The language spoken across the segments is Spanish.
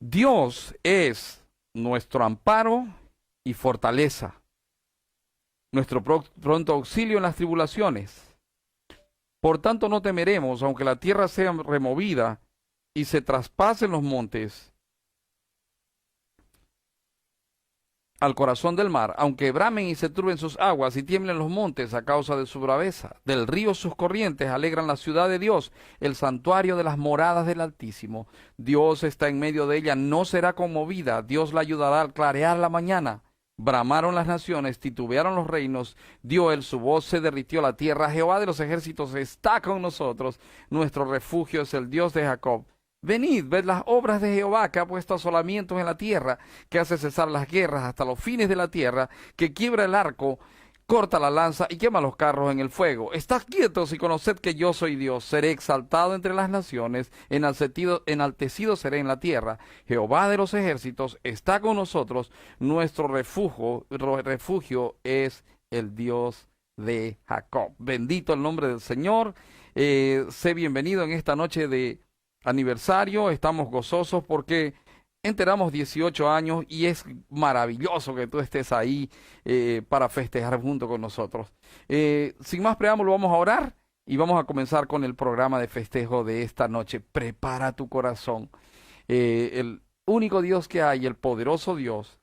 Dios es nuestro amparo y fortaleza, nuestro pronto auxilio en las tribulaciones. Por tanto no temeremos, aunque la tierra sea removida y se traspasen los montes al corazón del mar, aunque bramen y se turben sus aguas y tiemblen los montes a causa de su braveza. Del río sus corrientes alegran la ciudad de Dios, el santuario de las moradas del Altísimo. Dios está en medio de ella, no será conmovida. Dios la ayudará al clarear la mañana. Bramaron las naciones, titubearon los reinos, dio él su voz, se derritió la tierra. Jehová de los ejércitos está con nosotros, nuestro refugio es el Dios de Jacob. Venid, ved las obras de Jehová, que ha puesto asolamientos en la tierra, que hace cesar las guerras hasta los fines de la tierra, que quiebra el arco, corta la lanza y quema los carros en el fuego. Estad quietos y conoced que yo soy Dios. Seré exaltado entre las naciones, enaltecido seré en la tierra. Jehová de los ejércitos está con nosotros. Nuestro refugio es el Dios de Jacob. Bendito el nombre del Señor. Sé bienvenido en esta noche de aniversario. Estamos gozosos porque enteramos 18 años y es maravilloso que tú estés ahí para festejar junto con nosotros. Sin más preámbulo, vamos a orar y vamos a comenzar con el programa de festejo de esta noche. Prepara tu corazón. El único Dios que hay, el poderoso Dios,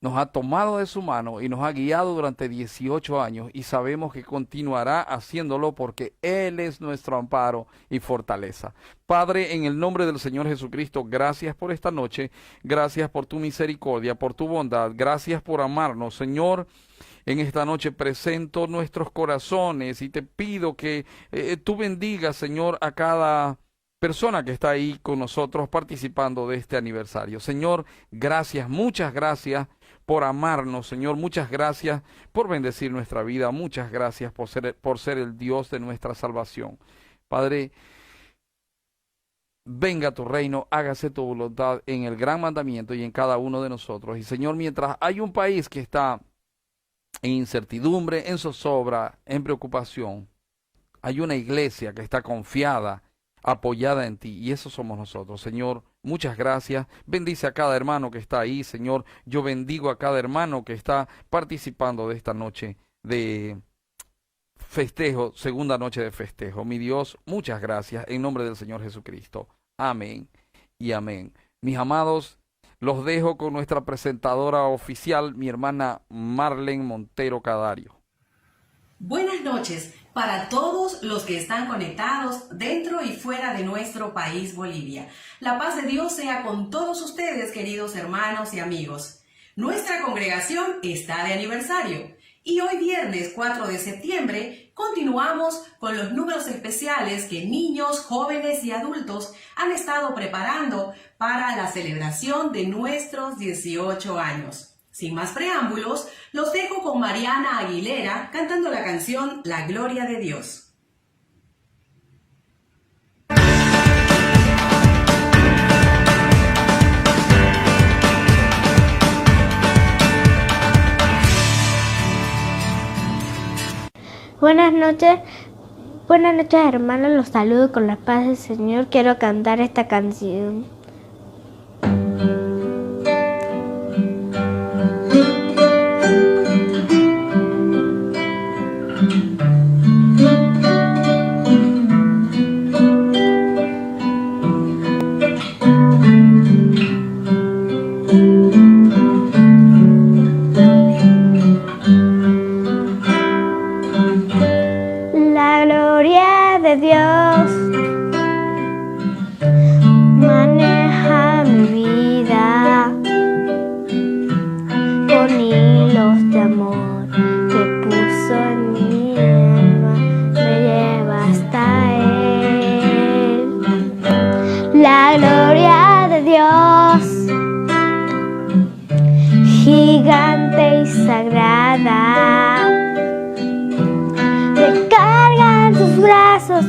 nos ha tomado de su mano y nos ha guiado durante 18 años y sabemos que continuará haciéndolo porque Él es nuestro amparo y fortaleza. Padre, en el nombre del Señor Jesucristo, gracias por esta noche, gracias por tu misericordia, por tu bondad, gracias por amarnos. Señor, en esta noche presento nuestros corazones y te pido que tú bendigas, Señor, a cada persona que está ahí con nosotros participando de este aniversario. Señor, gracias, muchas gracias por amarnos, Señor, muchas gracias por bendecir nuestra vida, muchas gracias por ser el Dios de nuestra salvación. Padre, venga tu reino, hágase tu voluntad en el gran mandamiento y en cada uno de nosotros. Y Señor, mientras hay un país que está en incertidumbre, en zozobra, en preocupación, hay una iglesia que está confiada, apoyada en ti, y eso somos nosotros. Señor, muchas gracias. Bendice a cada hermano que está ahí, Señor. Yo bendigo a cada hermano que está participando de esta noche de festejo, segunda noche de festejo. Mi Dios, muchas gracias en nombre del Señor Jesucristo. Amén y amén. Mis amados, los dejo con nuestra presentadora oficial, mi hermana Marlene Montero Cadario. Buenas noches para todos los que están conectados dentro y fuera de nuestro país Bolivia. La paz de Dios sea con todos ustedes, queridos hermanos y amigos. Nuestra congregación está de aniversario y hoy viernes 4 de septiembre continuamos con los números especiales que niños, jóvenes y adultos han estado preparando para la celebración de nuestros 18 años. Sin más preámbulos, los dejo con Mariana Aguilera cantando la canción La Gloria de Dios. Buenas noches hermanos, los saludo con la paz del Señor. Quiero cantar esta canción. La gloria de Dios maneja mi vida con hilos de amor que puso en mi alma, me lleva hasta Él. La gloria de Dios, gigante y sagrada, recarga en sus brazos,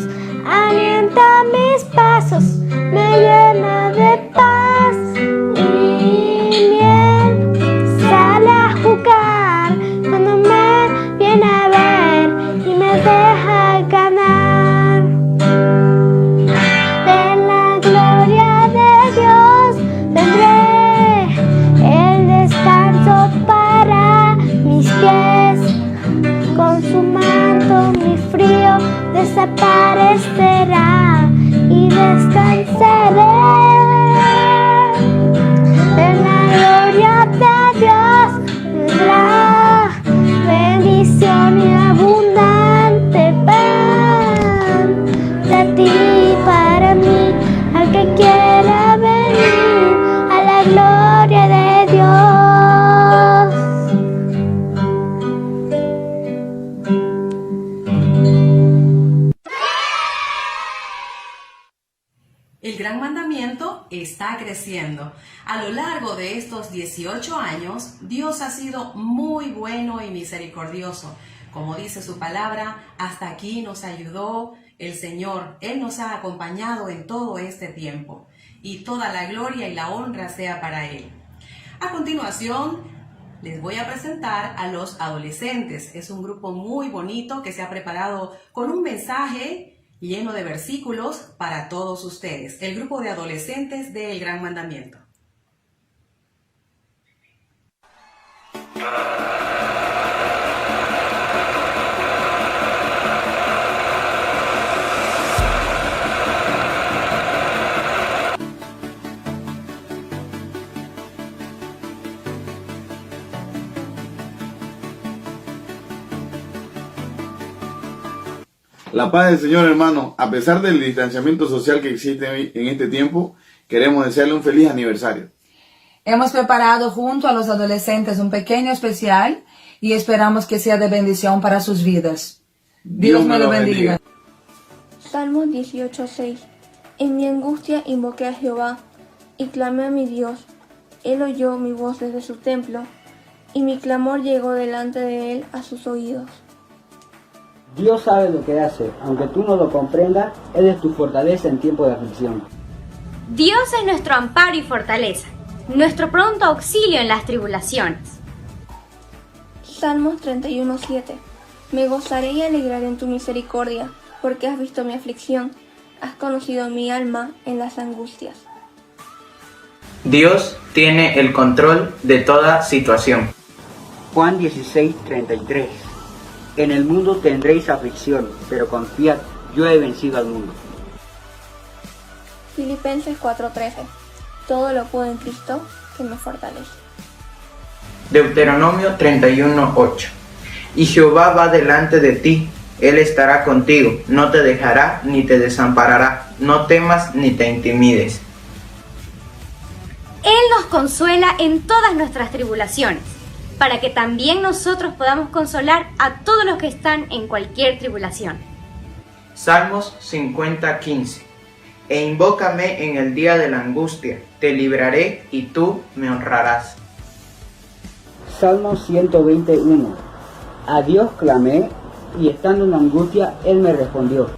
alienta mis pasos, me llena de paz y miel. Sale a jugar cuando me viene a ver y me deja ganar. De la gloria de Dios vendré El gran mandamiento está creciendo. A lo largo de estos 18 años, Dios ha sido muy bueno y misericordioso. Como dice su palabra, hasta aquí nos ayudó el Señor. Él nos ha acompañado en todo este tiempo. Y toda la gloria y la honra sea para Él. A continuación, les voy a presentar a los adolescentes. Es un grupo muy bonito que se ha preparado con un mensaje lleno de versículos para todos ustedes. El grupo de adolescentes del Gran Mandamiento. La paz del Señor, hermano. A pesar del distanciamiento social que existe hoy en este tiempo, queremos desearle un feliz aniversario. Hemos preparado junto a los adolescentes un pequeño especial y esperamos que sea de bendición para sus vidas. Dios me lo bendiga. Salmos 18:6. En mi angustia invoqué a Jehová y clamé a mi Dios. Él oyó mi voz desde su templo y mi clamor llegó delante de él a sus oídos. Dios sabe lo que hace, aunque tú no lo comprendas, Él es tu fortaleza en tiempo de aflicción. Dios es nuestro amparo y fortaleza, nuestro pronto auxilio en las tribulaciones. Salmos 31:7. Me gozaré y alegraré en tu misericordia, porque has visto mi aflicción, has conocido mi alma en las angustias. Dios tiene el control de toda situación. Juan 16:33. En el mundo tendréis aflicción, pero confiad, yo he vencido al mundo. Filipenses 4:13. Todo lo puedo en Cristo que me fortalece. Deuteronomio 31:8. Y Jehová va delante de ti, Él estará contigo, no te dejará ni te desamparará, no temas ni te intimides. Él nos consuela en todas nuestras tribulaciones, para que también nosotros podamos consolar a todos los que están en cualquier tribulación. Salmos 50:15. E invócame en el día de la angustia, te libraré y tú me honrarás. Salmo 121. A Dios clamé, y estando en angustia, Él me respondió.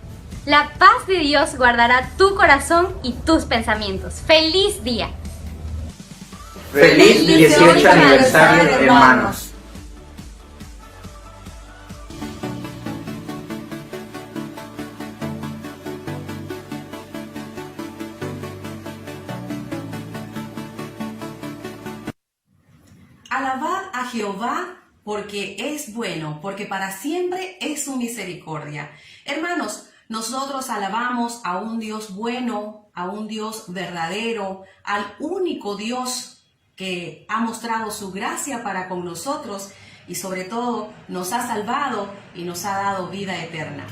La paz de Dios guardará tu corazón y tus pensamientos. ¡Feliz día! ¡Feliz 18 aniversario, hermanos! Alabad a Jehová porque es bueno, porque para siempre es su misericordia. Hermanos, nosotros alabamos a un Dios bueno, a un Dios verdadero, al único Dios que ha mostrado su gracia para con nosotros y sobre todo nos ha salvado y nos ha dado vida eterna.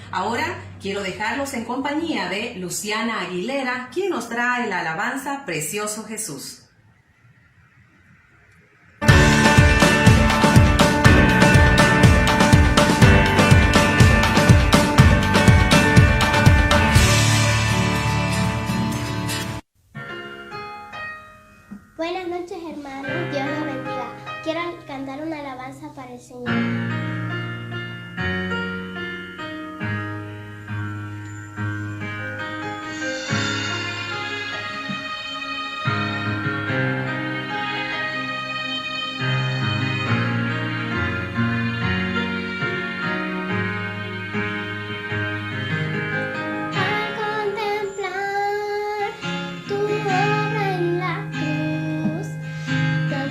Ahora quiero dejarlos en compañía de Luciana Aguilera, quien nos trae la alabanza Precioso Jesús. Buenas noches, hermanos. Dios los bendiga. Quiero cantar una alabanza para el Señor.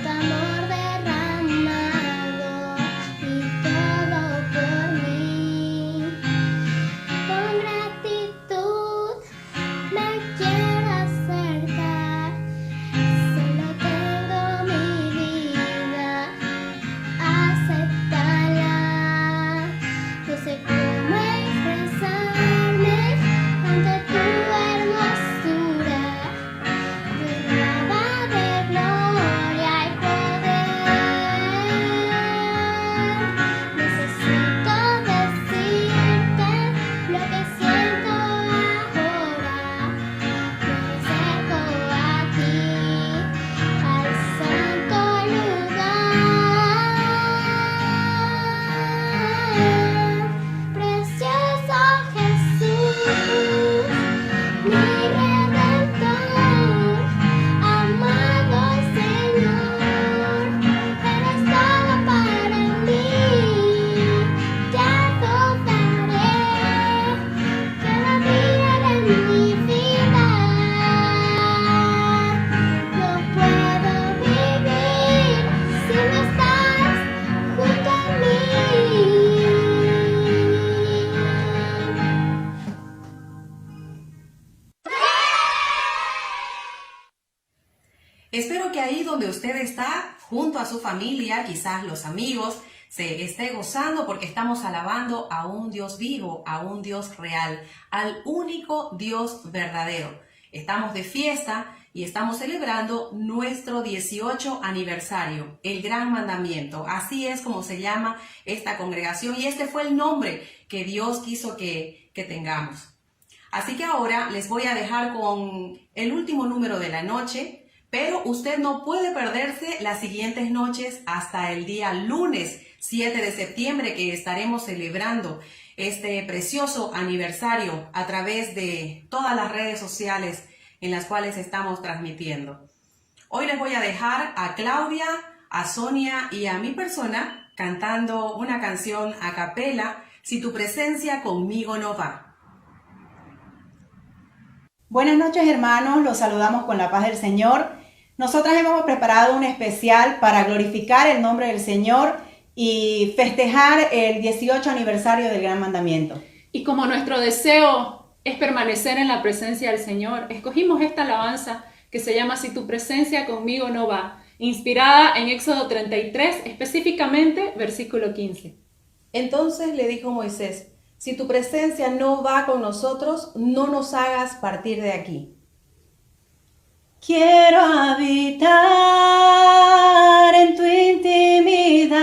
Amor derramado y todo por mí. Espero que ahí donde usted está, junto a su familia, quizás los amigos, se esté gozando porque estamos alabando a un Dios vivo, a un Dios real, al único Dios verdadero. Estamos de fiesta y estamos celebrando nuestro 18 aniversario, el Gran Mandamiento. Así es como se llama esta congregación y este fue el nombre que Dios quiso que tengamos. Así que ahora les voy a dejar con el último número de la noche, pero usted no puede perderse las siguientes noches hasta el día lunes 7 de septiembre que estaremos celebrando este precioso aniversario a través de todas las redes sociales en las cuales estamos transmitiendo. Hoy les voy a dejar a Claudia, a Sonia y a mi persona cantando una canción a capela, Si tu presencia conmigo no va. Buenas noches, hermanos, los saludamos con la paz del Señor. Nosotras hemos preparado un especial para glorificar el nombre del Señor y festejar el 18 aniversario del Gran Mandamiento. Y como nuestro deseo es permanecer en la presencia del Señor, escogimos esta alabanza que se llama Si tu presencia conmigo no va, inspirada en Éxodo 33, específicamente versículo 15. Entonces le dijo Moisés: si tu presencia no va con nosotros, no nos hagas partir de aquí. Quiero habitar en tu intimidad,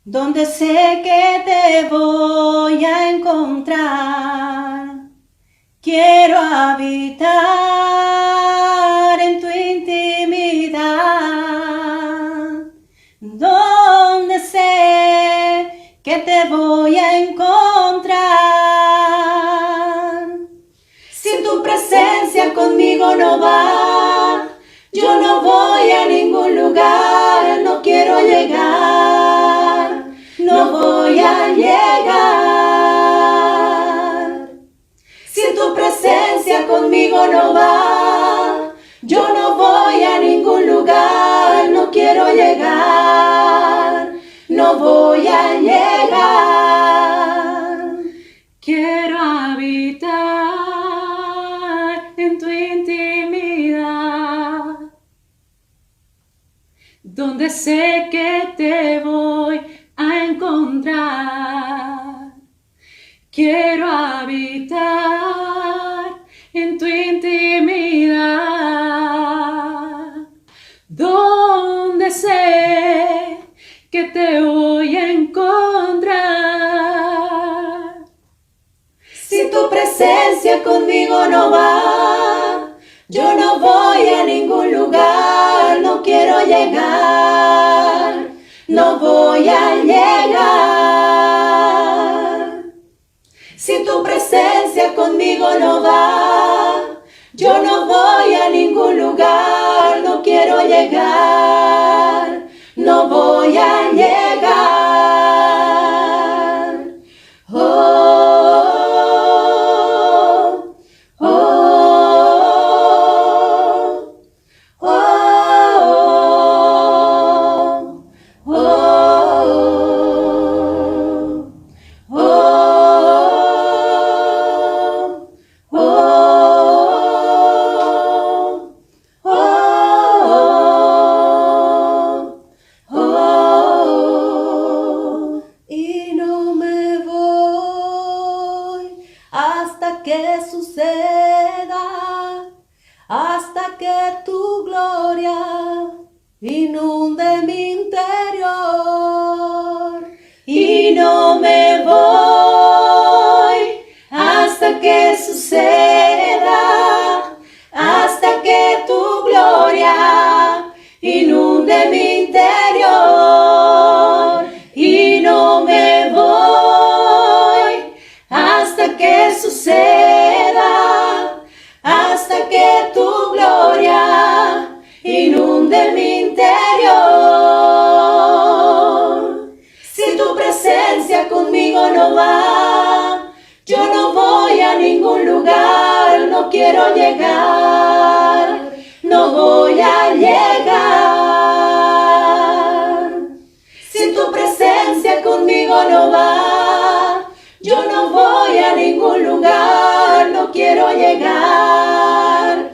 donde sé que te voy a encontrar. Quiero habitar en tu intimidad, donde sé que te voy a encontrar. Si tu presencia conmigo no va, yo no voy a ningún lugar, no quiero llegar, no voy a llegar. Si tu presencia conmigo no va, yo no voy a ningún lugar, no quiero llegar, no voy a llegar. Quiero habitar en tu intimidad, donde sé que te voy a encontrar. Quiero habitar en tu intimidad, donde sé que te voy a encontrar. Si tu presencia conmigo no va, yo no voy a ningún lugar, no quiero llegar, no voy a llegar. Si tu presencia conmigo no va, yo no voy a ningún lugar, no quiero llegar, no voy a llegar. Oh, oh, oh, oh, oh, oh, oh. Y no me voy hasta que suceda, hasta que tu gloria inunde mi interior. Y no me voy hasta que suceda, hasta que tu gloria inunde mi interior. Y no me voy hasta que suceda, hasta que tu gloria inunde mi interior. Si tu presencia conmigo no va, yo no voy a ningún lugar, no quiero llegar, no voy a llegar. Si tu presencia conmigo no va, yo no voy a ningún lugar, no quiero llegar,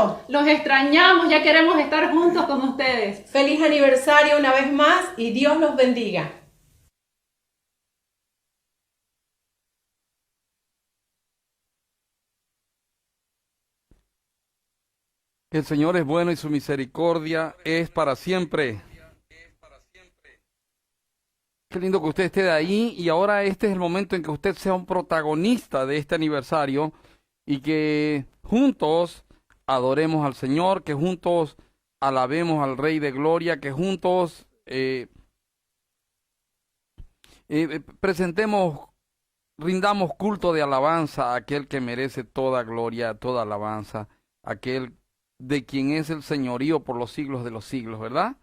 mucho. Los extrañamos, ya queremos estar juntos con ustedes. Feliz aniversario una vez más y Dios los bendiga. El Señor es bueno y su misericordia es para siempre. Qué lindo que usted esté de ahí, y ahora este es el momento en que usted sea un protagonista de este aniversario y que juntos adoremos al Señor, que juntos alabemos al Rey de Gloria, que juntos rindamos culto de alabanza a aquel que merece toda gloria, toda alabanza, aquel de quien es el señorío por los siglos de los siglos, ¿verdad?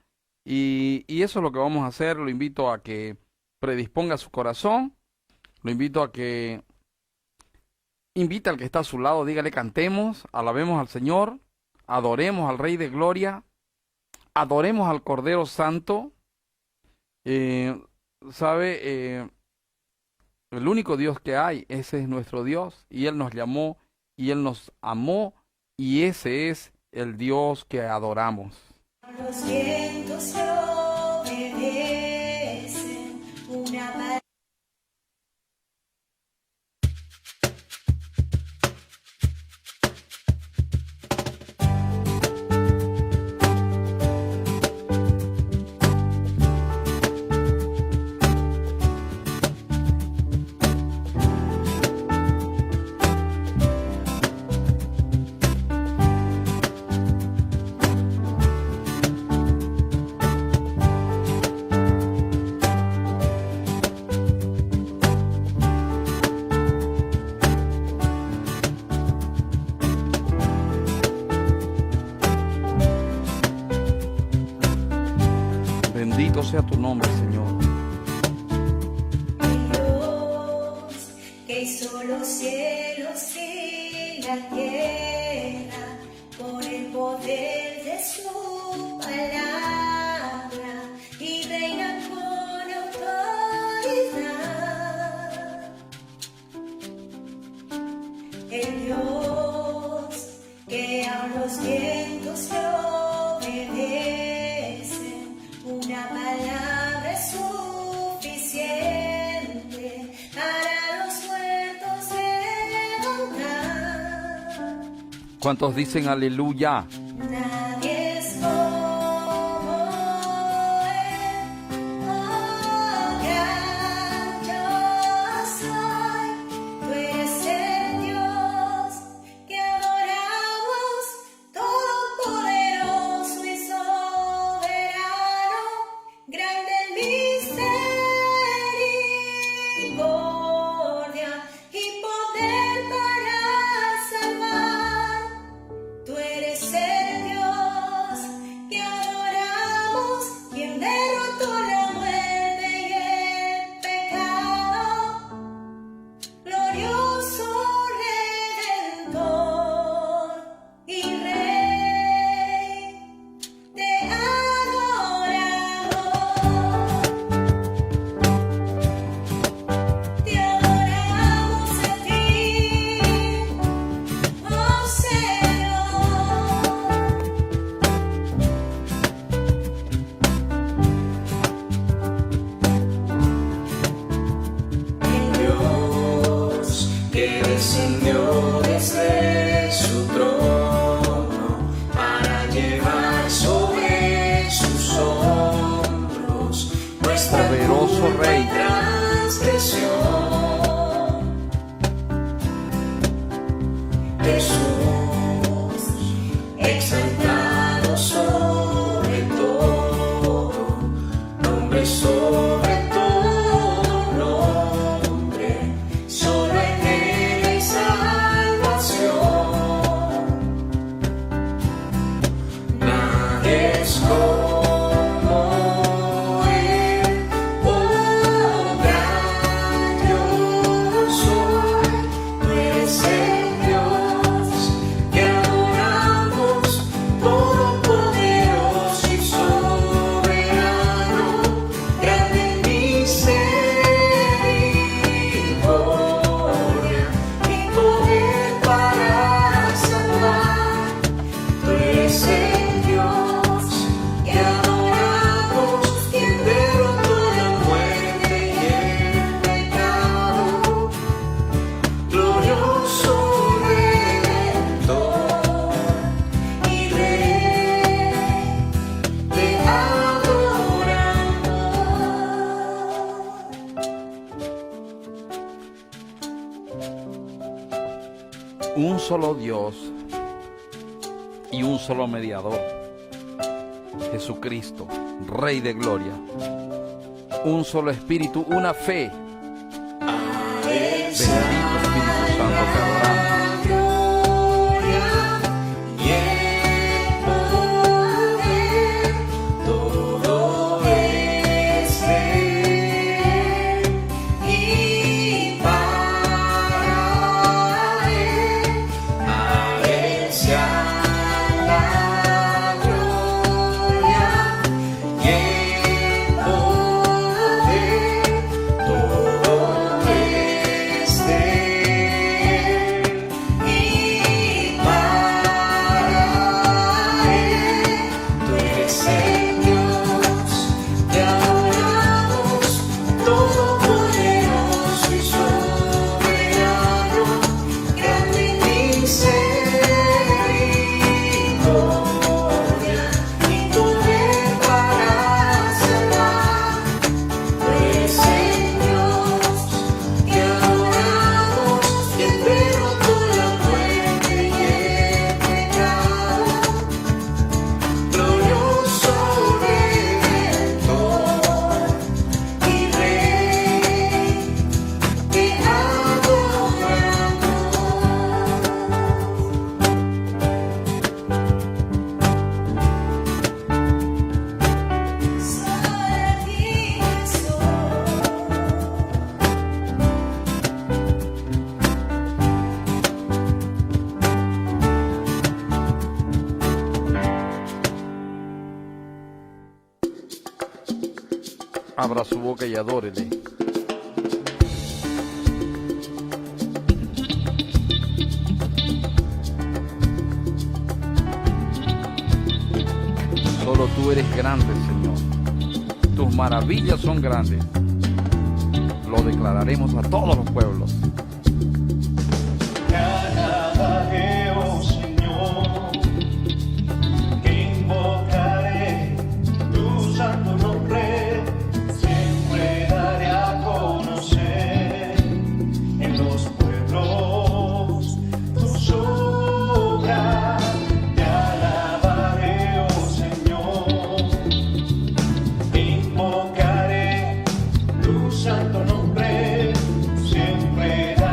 Y eso es lo que vamos a hacer. Lo invito a que predisponga su corazón, lo invito a que invite al que está a su lado, dígale: cantemos, alabemos al Señor, adoremos al Rey de Gloria, adoremos al Cordero Santo. El único Dios que hay, ese es nuestro Dios, y Él nos llamó y Él nos amó, y ese es el Dios que adoramos. Los vientos se obedecen, una palabra. Bendito sea tu nombre, Señor. Dios que hizo los cielos y la tierra por el poder de su palabra y reina con autoridad. El Dios que a los vientos se obedecen, una palabra es suficiente para los muertos levantar. ¿Cuántos dicen aleluya? Nadie es como Él, oh gran yo soy. Tú eres el Dios que adoramos, todopoderoso y soberano, grande en misericordia y poder para salvar. Tú eres el Dios que adoramos, quien derrotó la muerte y el pecado, glorioso Redentor y Rey, te adoramos, a ti, oh Señor. El Dios que descendió desde su trono para llevar sobre sus hombros nuestra Poderoso culpa y Rey. transgresión. Jesús, exaltado sobre todo, nombre sobre todo nombre, solo en Él hay salvación. Nadie es como Él, oh gran yo soy. Tú eres el Dios que adoramos, todopoderoso y soberano, grande en un solo Dios y un solo mediador, Jesucristo, Rey de gloria. Un solo Espíritu, una fe. Bendito Espíritu Santo, te adoramos. Abra su boca y adórele. Solo tú eres grande, Señor. Tus maravillas son grandes. Lo declararemos a todos los pueblos. Te alabaré, oh Señor, que invocaré tu santo nombre, siempre daré a conocer en los pueblos tus obras. Te alabaré, oh Señor, invocaré tu santo nombre, siempre daré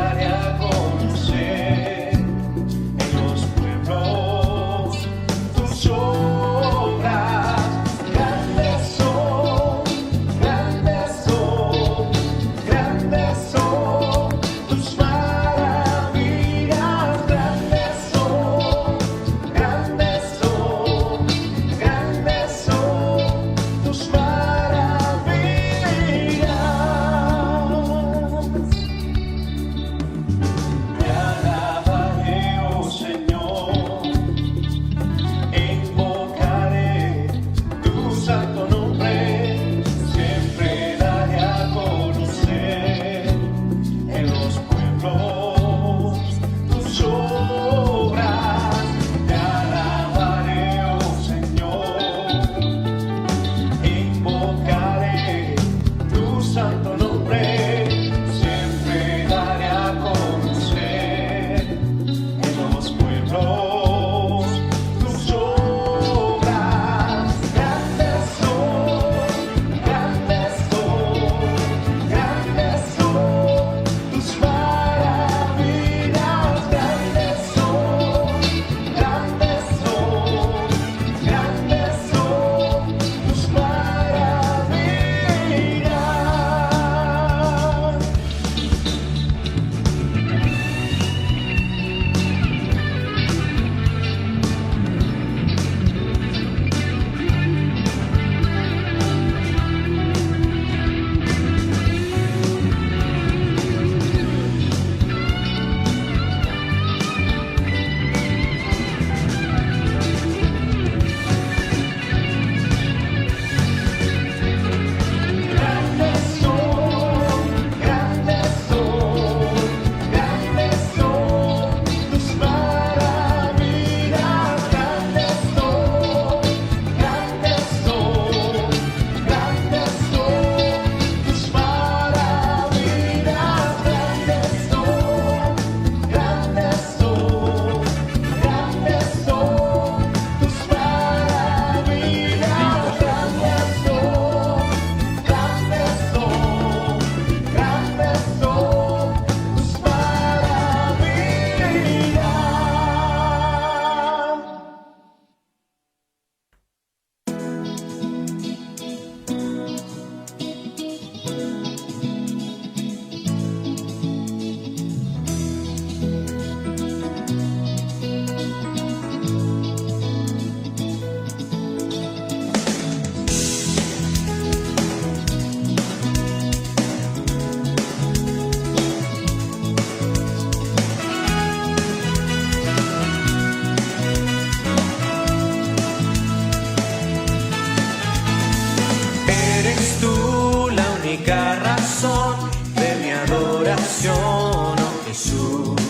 única razón de mi adoración, oh Jesús.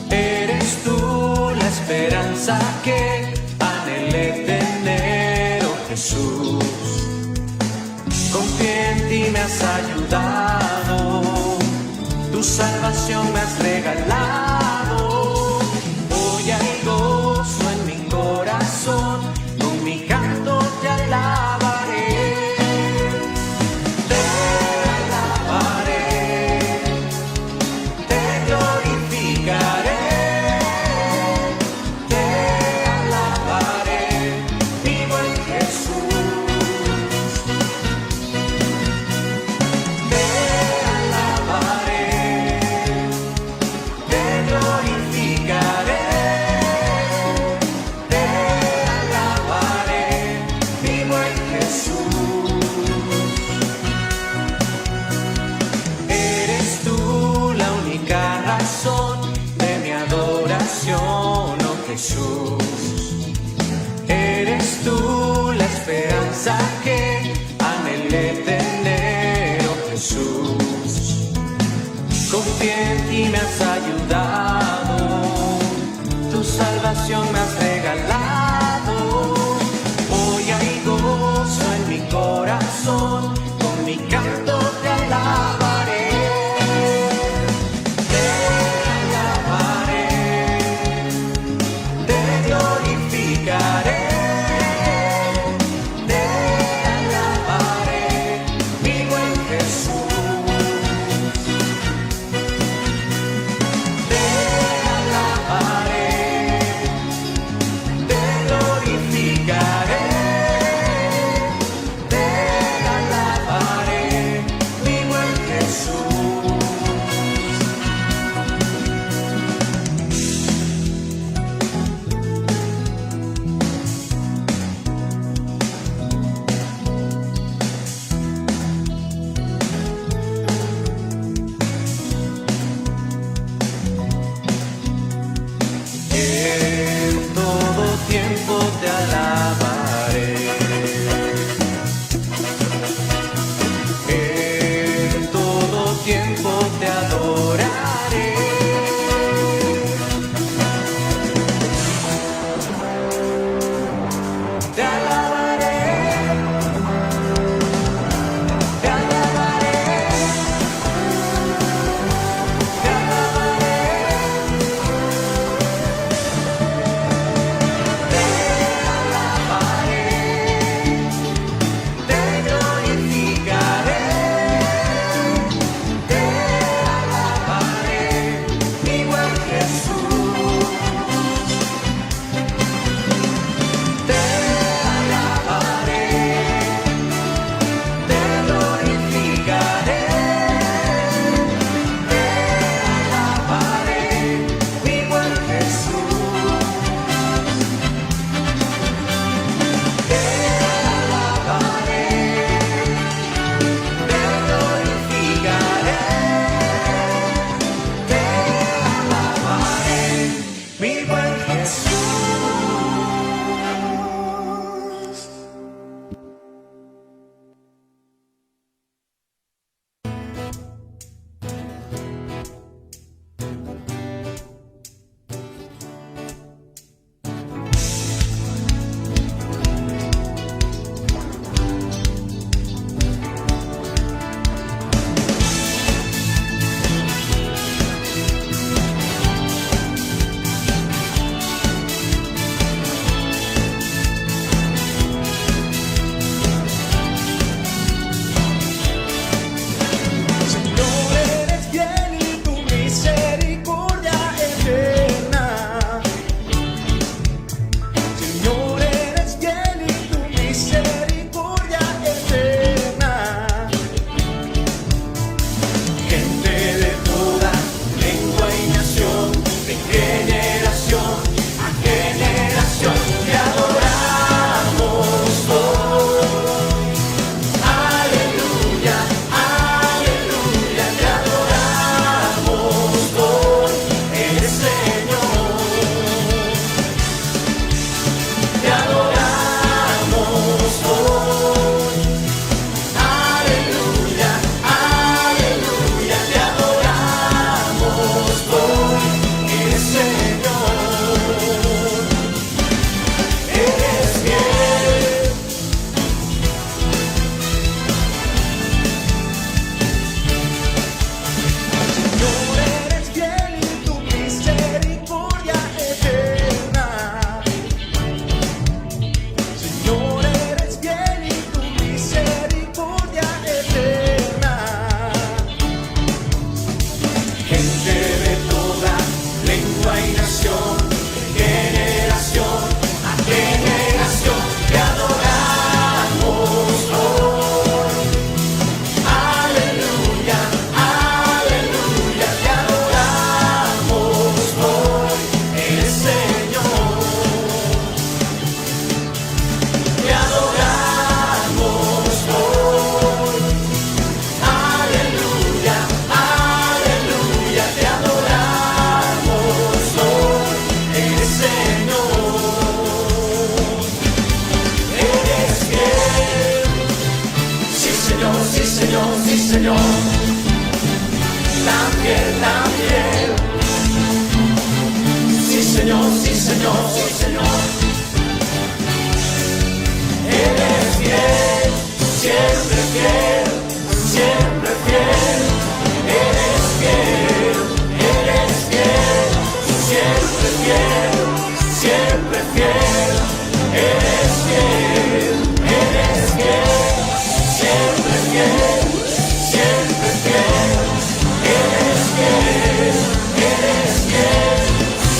Eres tú la esperanza que anhelé tener, oh Jesús. Confié en ti, me has ayudado, tu salvación me has regalado. Hoy hay gozo en mi corazón, con mi canto te alabaré. Te alabaré, te glorificaré. Te alabaré, mi buen Jesús. Te alabaré, te glorificaré. Te alabaré, mi buen Jesús. Eres tú la única razón de mi adoración, oh Jesús. Eres tú la esperanza que anhelé tener, oh Jesús. Confié en ti, me has ayudado, tu salvación me has regalado. Hoy hay gozo en mi corazón, con mi canto te alabaré. Te alabaré, te glorificaré. Te alabaré, mi buen Jesús. Te alabaré, Señor, sí, Señor, sí, Señor. También, también. Sí, Señor, sí, Señor, sí, Señor. Eres fiel, siempre fiel, siempre fiel. Eres fiel, eres fiel, siempre fiel, siempre fiel. Eres fiel, eres fiel, siempre fiel, siempre fiel. Eres fiel, eres fiel,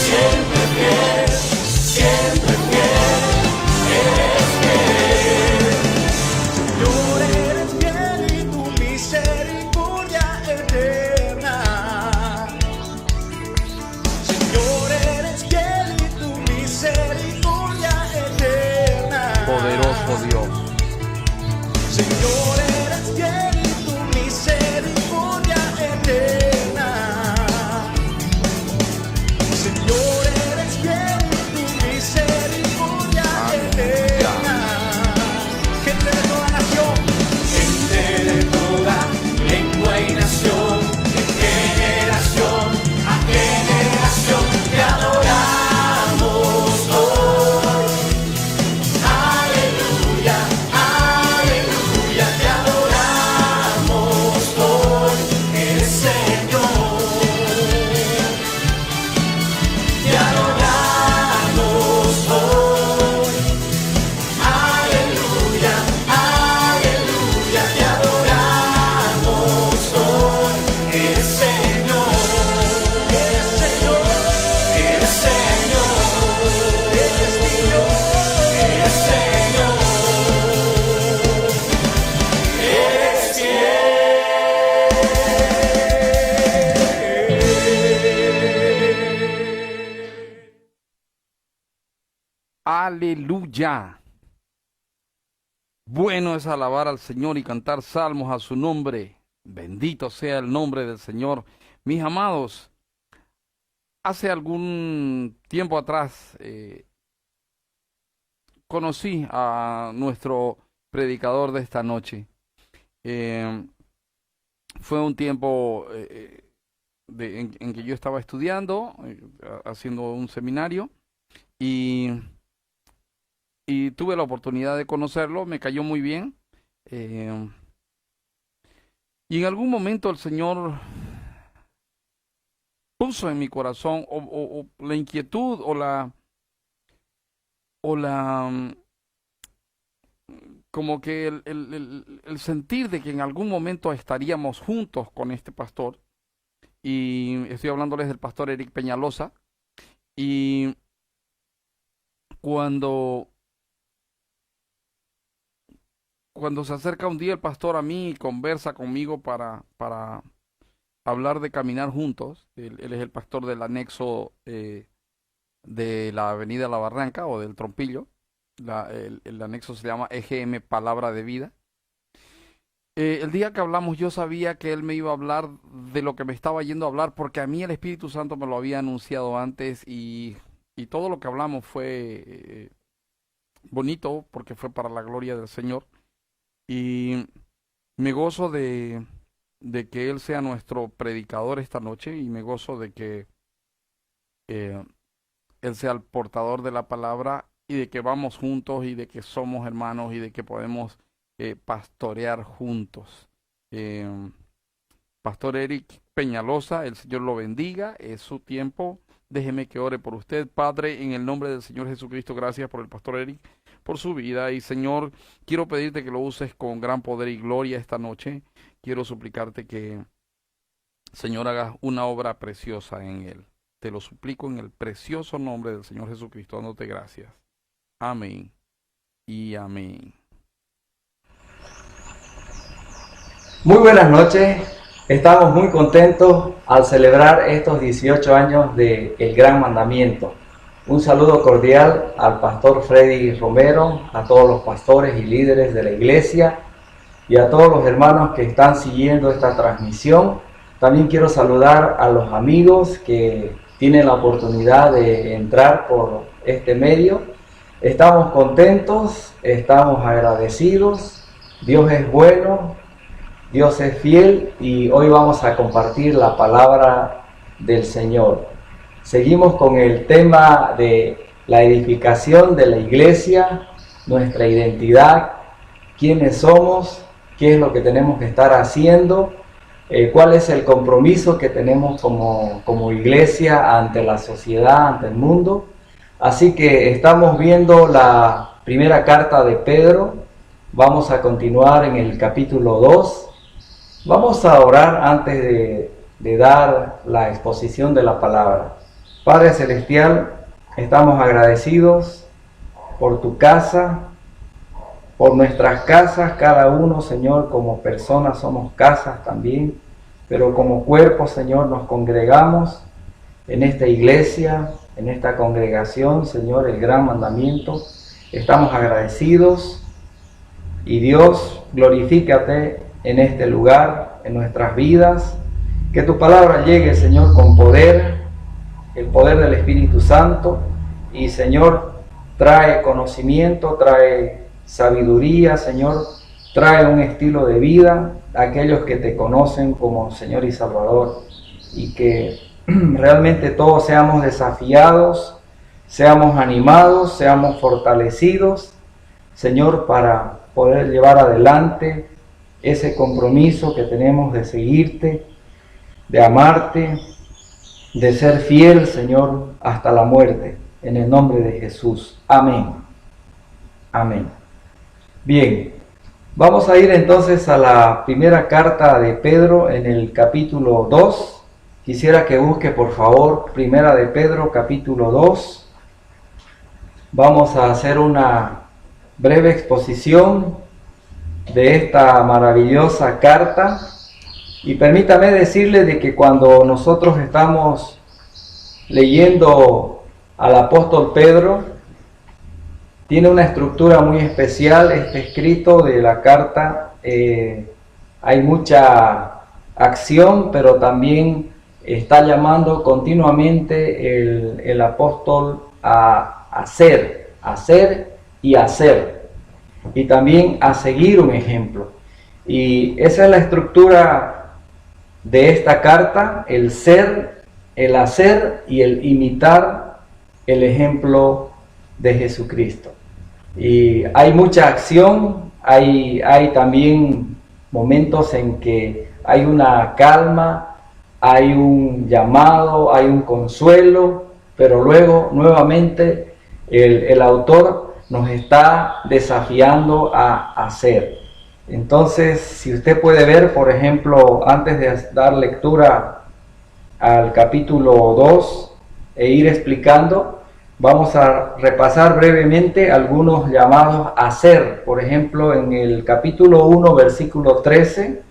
siempre fiel, siempre fiel. Eres fiel. Señor, eres fiel y tu misericordia eterna. Señor, eres fiel y tu misericordia eterna. Poderoso Dios. Señor, eres fiel y tu misericordia eterna. Señor, eres fiel y tu misericordia eterna. Gente de toda nación, gente de toda lengua y nación, de generación a generación, te adoramos hoy. Aleluya, aleluya, te adoramos hoy, el Señor. Te adoramos hoy. Aleluya, aleluya, te adoramos hoy, el Señor. El Señor, el Señor, eres Dios, el Señor. Eres fiel. Aleluya. Bueno es alabar al Señor y cantar salmos a su nombre. Bendito sea el nombre del Señor. Mis amados, hace algún tiempo atrás conocí a nuestro predicador de esta noche. Fue un tiempo en que yo estaba estudiando, haciendo un seminario, y tuve la oportunidad de conocerlo, me cayó muy bien. Y en algún momento el Señor puso en mi corazón o la inquietud o como que el sentir de que en algún momento estaríamos juntos con este pastor. Y estoy hablándoles del pastor Eric Peñalosa. Y cuando se acerca un día el pastor a mí y conversa conmigo para hablar de caminar juntos, él es el pastor del anexo de la avenida La Barranca o del Trompillo. El anexo se llama EGM Palabra de Vida. El día que hablamos yo sabía que él me iba a hablar de lo que me estaba yendo a hablar, porque a mí el Espíritu Santo me lo había anunciado antes, y todo lo que hablamos fue bonito porque fue para la gloria del Señor. Y me gozo de que Él sea nuestro predicador esta noche, y me gozo de que Él sea el portador de la palabra, y de que vamos juntos, y de que somos hermanos, y de que podemos pastorear juntos. Pastor Eric Peñalosa, el Señor lo bendiga, es su tiempo. Déjeme que ore por usted. Padre, en el nombre del Señor Jesucristo, gracias por el pastor Eric, por su vida. Y Señor, quiero pedirte que lo uses con gran poder y gloria esta noche. Quiero suplicarte que, Señor, hagas una obra preciosa en él. Te lo suplico en el precioso nombre del Señor Jesucristo, dándote gracias. Amén y amén. Muy buenas noches. Estamos muy contentos al celebrar estos 18 años de El Gran Mandamiento. Un saludo cordial al pastor Freddy Romero, a todos los pastores y líderes de la iglesia y a todos los hermanos que están siguiendo esta transmisión. También quiero saludar a los amigos que tienen la oportunidad de entrar por este medio. Estamos contentos, estamos agradecidos. Dios es bueno Dios es fiel y hoy vamos a compartir la palabra del Señor. Seguimos con el tema de la edificación de la iglesia, nuestra identidad, quiénes somos, qué es lo que tenemos que estar haciendo, cuál es el compromiso que tenemos como iglesia ante la sociedad, ante el mundo. Así que estamos viendo la primera carta de Pedro. Vamos a continuar en el capítulo 2. Vamos a orar antes de dar la exposición de la palabra. Padre Celestial, estamos agradecidos por tu casa, por nuestras casas, cada uno, Señor, como personas somos casas también, pero como cuerpo, Señor, nos congregamos en esta iglesia, en esta congregación, Señor, el gran mandamiento. Estamos agradecidos y Dios, glorifícate en este lugar, en nuestras vidas, que tu palabra llegue, Señor, con poder, el poder del Espíritu Santo, y Señor, trae conocimiento, trae sabiduría, Señor, trae un estilo de vida a aquellos que te conocen como Señor y Salvador, y que realmente todos seamos desafiados, seamos animados, seamos fortalecidos, Señor, para poder llevar adelante ese compromiso que tenemos de seguirte, de amarte, de ser fiel, Señor, hasta la muerte, en el nombre de Jesús. Amén. Amén. Bien, vamos a ir entonces a la primera carta de Pedro en el capítulo 2. Quisiera que busque, por favor, primera de Pedro, capítulo 2. Vamos a hacer una breve exposición de esta maravillosa carta. Y permítame decirle de que cuando nosotros estamos leyendo al apóstol Pedro, tiene una estructura muy especial. Este escrito de la carta, hay mucha acción, pero también está llamando continuamente el apóstol a hacer y hacer, y también a seguir un ejemplo. Y esa es la estructura de esta carta: el ser, el hacer y el imitar el ejemplo de Jesucristo. Y hay mucha acción, hay también momentos en que hay una calma, hay un llamado, hay un consuelo, pero luego nuevamente el autor nos está desafiando a hacer. Entonces, si usted puede ver, por ejemplo, antes de dar lectura al capítulo 2 e ir explicando, vamos a repasar brevemente algunos llamados a hacer. Por ejemplo, en el capítulo 1, versículo 13,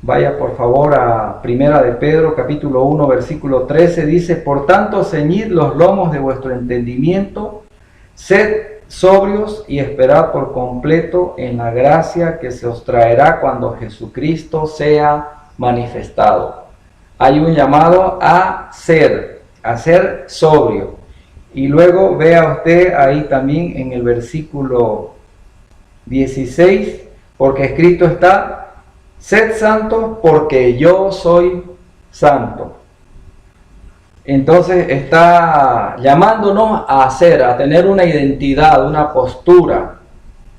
vaya por favor a primera de Pedro, capítulo 1, versículo 13, dice: por tanto, ceñid los lomos de vuestro entendimiento, sed sobrios y esperad por completo en la gracia que se os traerá cuando Jesucristo sea manifestado. Hay un llamado a ser sobrio. Y luego vea usted ahí también en el versículo 16, porque escrito está: sed santos porque yo soy santo. Entonces está llamándonos a hacer, a tener una identidad, una postura,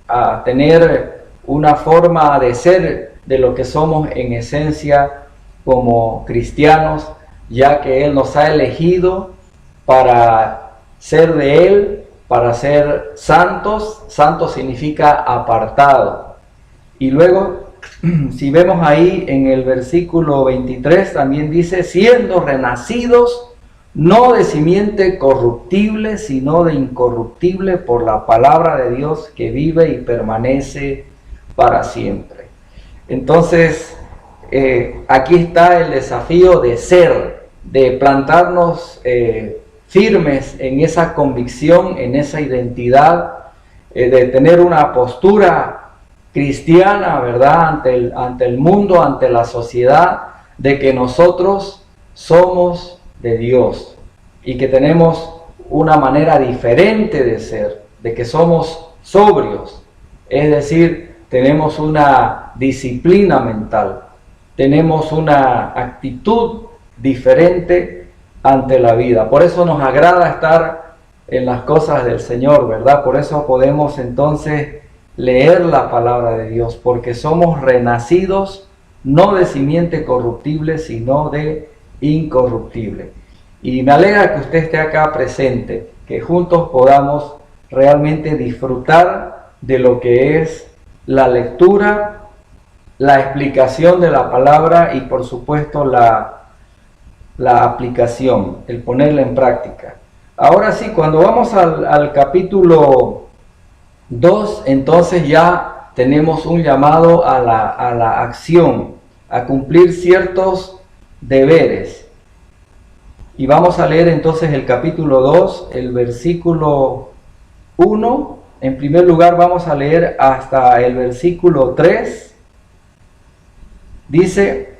a tener una forma de ser de lo que somos en esencia como cristianos, ya que Él nos ha elegido para ser de Él, para ser santos. Santo significa apartado. Y luego, si vemos ahí en el versículo 23, también dice: siendo renacidos, no de simiente corruptible, sino de incorruptible, por la palabra de Dios que vive y permanece para siempre. Entonces, aquí está el desafío de ser, de plantarnos firmes en esa convicción, en esa identidad, de tener una postura cristiana, ¿verdad?, ante el mundo, ante la sociedad, de que nosotros somos de Dios y que tenemos una manera diferente de ser, de que somos sobrios, es decir, tenemos una disciplina mental, tenemos una actitud diferente ante la vida. Por eso nos agrada estar en las cosas del Señor, ¿verdad? Por eso podemos entonces leer la palabra de Dios, porque somos renacidos no de simiente corruptible, sino de incorruptible. Y me alegra que usted esté acá presente, que juntos podamos realmente disfrutar de lo que es la lectura, la explicación de la palabra y por supuesto la aplicación, el ponerla en práctica. Ahora sí, cuando vamos al capítulo 2, entonces ya tenemos un llamado a la acción, a cumplir ciertos deberes. Y vamos a leer entonces el capítulo 2, el versículo 1. En primer lugar vamos a leer hasta el versículo 3. Dice: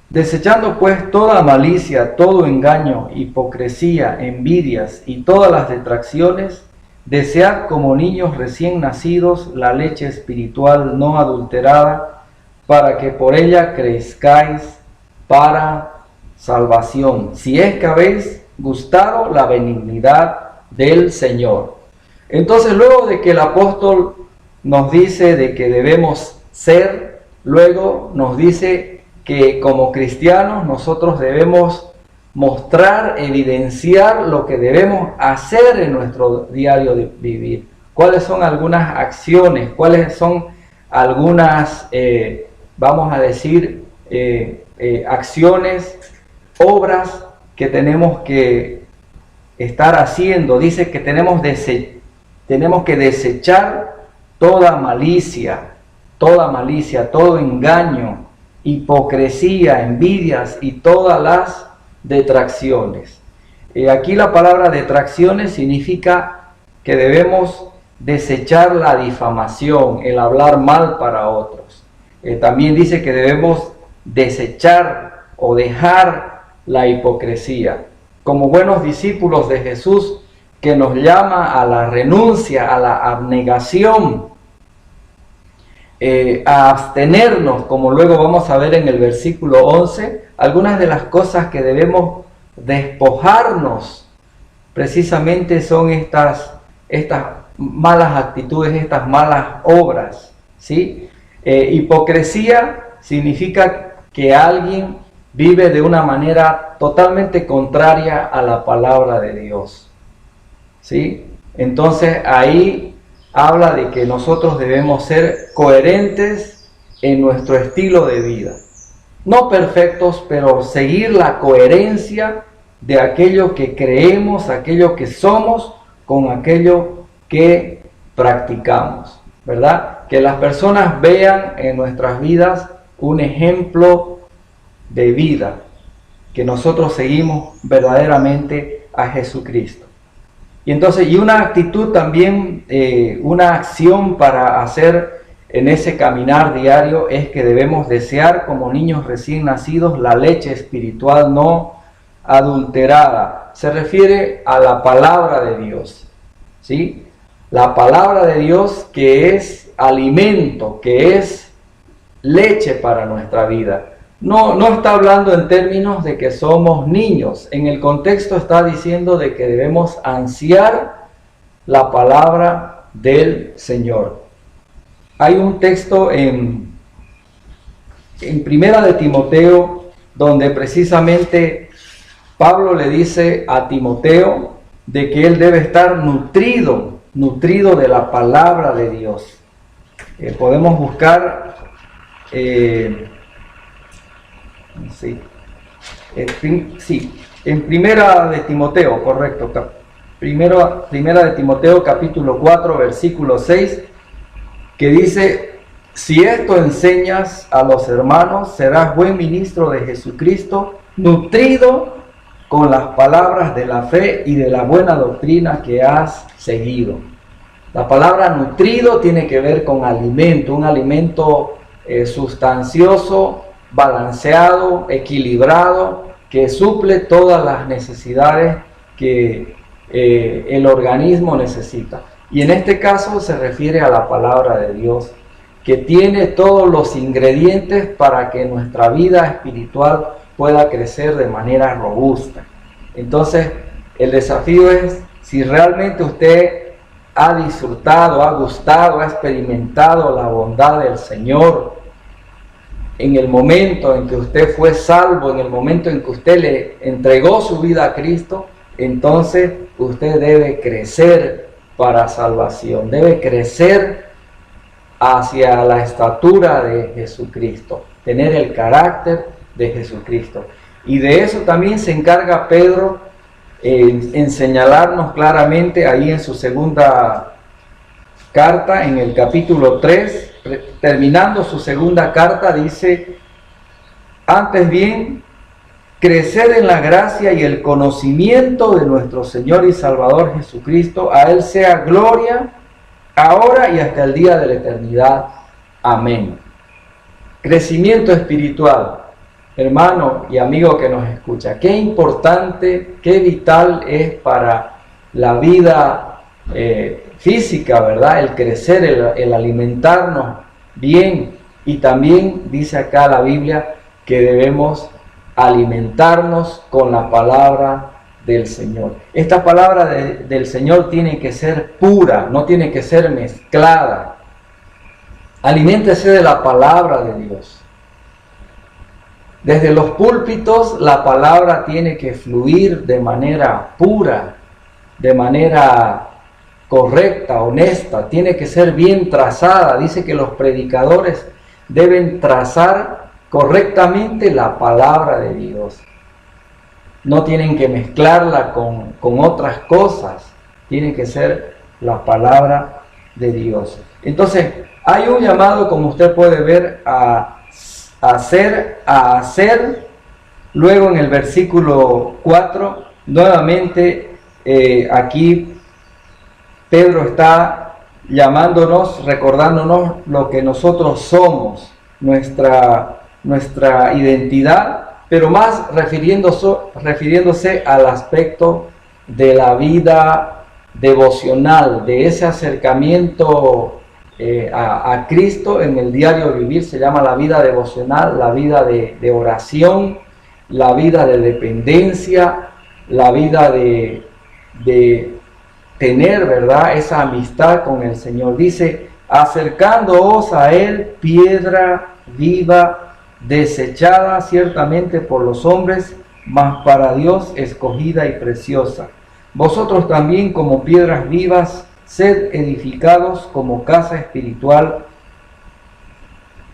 desechando pues toda malicia, todo engaño, hipocresía, envidias y todas las detracciones, desead como niños recién nacidos la leche espiritual no adulterada, para que por ella crezcáis para salvación, si es que habéis gustado la benignidad del Señor. Entonces, luego de que el apóstol nos dice de que debemos ser, luego nos dice que como cristianos nosotros debemos mostrar, evidenciar lo que debemos hacer en nuestro diario de vivir. ¿Cuáles son algunas acciones? ¿Cuáles son algunas, vamos a decir, acciones, obras que tenemos que estar haciendo? Dice que tenemos que desechar toda malicia, todo engaño, hipocresía, envidias y todas las detracciones. Aquí la palabra detracciones significa que debemos desechar la difamación, el hablar mal para otros. También dice que debemos desechar o dejar la hipocresía. Como buenos discípulos de Jesús, que nos llama a la renuncia, a la abnegación, a abstenernos, como luego vamos a ver en el versículo 11, algunas de las cosas que debemos despojarnos precisamente son estas malas actitudes, estas malas obras, ¿sí? Hipocresía significa que alguien vive de una manera totalmente contraria a la palabra de Dios, ¿sí? Entonces ahí habla de que nosotros debemos ser coherentes en nuestro estilo de vida. No perfectos, pero seguir la coherencia de aquello que creemos, aquello que somos, con aquello que practicamos, ¿verdad? Que las personas vean en nuestras vidas un ejemplo de vida, que nosotros seguimos verdaderamente a Jesucristo. Y entonces, y una actitud también, una acción para hacer en ese caminar diario es que debemos desear como niños recién nacidos la leche espiritual no adulterada. Se refiere a la palabra de Dios, ¿sí? La palabra de Dios, que es alimento, que es leche para nuestra vida. No está hablando en términos de que somos niños. En el contexto está diciendo de que debemos ansiar la palabra del Señor. Hay un texto en Primera de Timoteo donde precisamente Pablo le dice a Timoteo de que él debe estar nutrido de la palabra de Dios. Podemos buscar en Primera de Timoteo, correcto, Primera de Timoteo capítulo 4 versículo 6, que dice: si esto enseñas a los hermanos, serás buen ministro de Jesucristo, nutrido con las palabras de la fe y de la buena doctrina que has seguido. La palabra nutrido tiene que ver con alimento, un alimento sustancioso, balanceado, equilibrado, que suple todas las necesidades que el organismo necesita. Y en este caso se refiere a la palabra de Dios, que tiene todos los ingredientes para que nuestra vida espiritual pueda crecer de manera robusta. Entonces, el desafío es, si realmente usted ha disfrutado, ha gustado, ha experimentado la bondad del Señor, en el momento en que usted fue salvo, en el momento en que usted le entregó su vida a Cristo, entonces usted debe crecer para salvación, debe crecer hacia la estatura de Jesucristo, tener el carácter de Jesucristo. Y de eso también se encarga Pedro en señalarnos claramente ahí en su segunda carta, en el capítulo 3, terminando su segunda carta, dice: antes bien, crecer en la gracia y el conocimiento de nuestro Señor y Salvador Jesucristo. A Él sea gloria, ahora y hasta el día de la eternidad. Amén. Crecimiento espiritual. Hermano y amigo que nos escucha, qué importante, qué vital es para la vida física, ¿verdad? El crecer, el alimentarnos bien. Y también dice acá la Biblia que debemos alimentarnos con la palabra del Señor. Esta palabra del Señor tiene que ser pura, no tiene que ser mezclada. Aliméntese de la palabra de Dios. Desde los púlpitos la palabra tiene que fluir de manera pura, de manera correcta, honesta, tiene que ser bien trazada. Dice que los predicadores deben trazar correctamente la palabra de Dios. No tienen que mezclarla con otras cosas, tiene que ser la palabra de Dios. Entonces, hay un llamado, como usted puede ver, a hacer. Luego en el versículo 4, nuevamente aquí Pedro está llamándonos, recordándonos lo que nosotros somos, nuestra identidad, pero más refiriéndose al aspecto de la vida devocional, de ese acercamiento a Cristo en el diario vivir. Se llama la vida devocional, la vida de oración, la vida de dependencia, la vida de tener, ¿verdad?, esa amistad con el Señor. Dice: acercándoos a Él, piedra viva, desechada ciertamente por los hombres, mas para Dios escogida y preciosa. Vosotros también, como piedras vivas, sed edificados como casa espiritual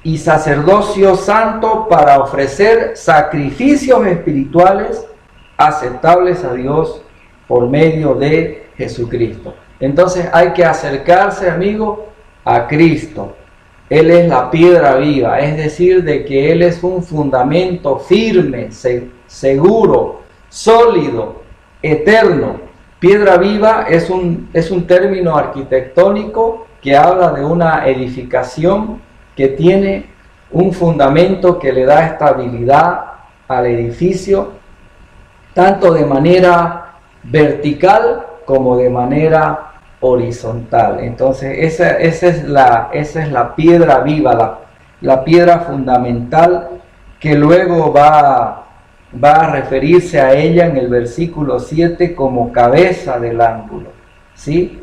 y sacerdocio santo para ofrecer sacrificios espirituales aceptables a Dios por medio de Jesucristo. Entonces hay que acercarse, amigo, a Cristo. Él es la piedra viva, es decir, de que Él es un fundamento firme, seguro, sólido, eterno. Piedra viva es un término arquitectónico que habla de una edificación que tiene un fundamento que le da estabilidad al edificio, tanto de manera vertical como de manera horizontal. Entonces esa es la piedra viva, la piedra fundamental, que luego va a referirse a ella en el versículo 7 como cabeza del ángulo, ¿sí?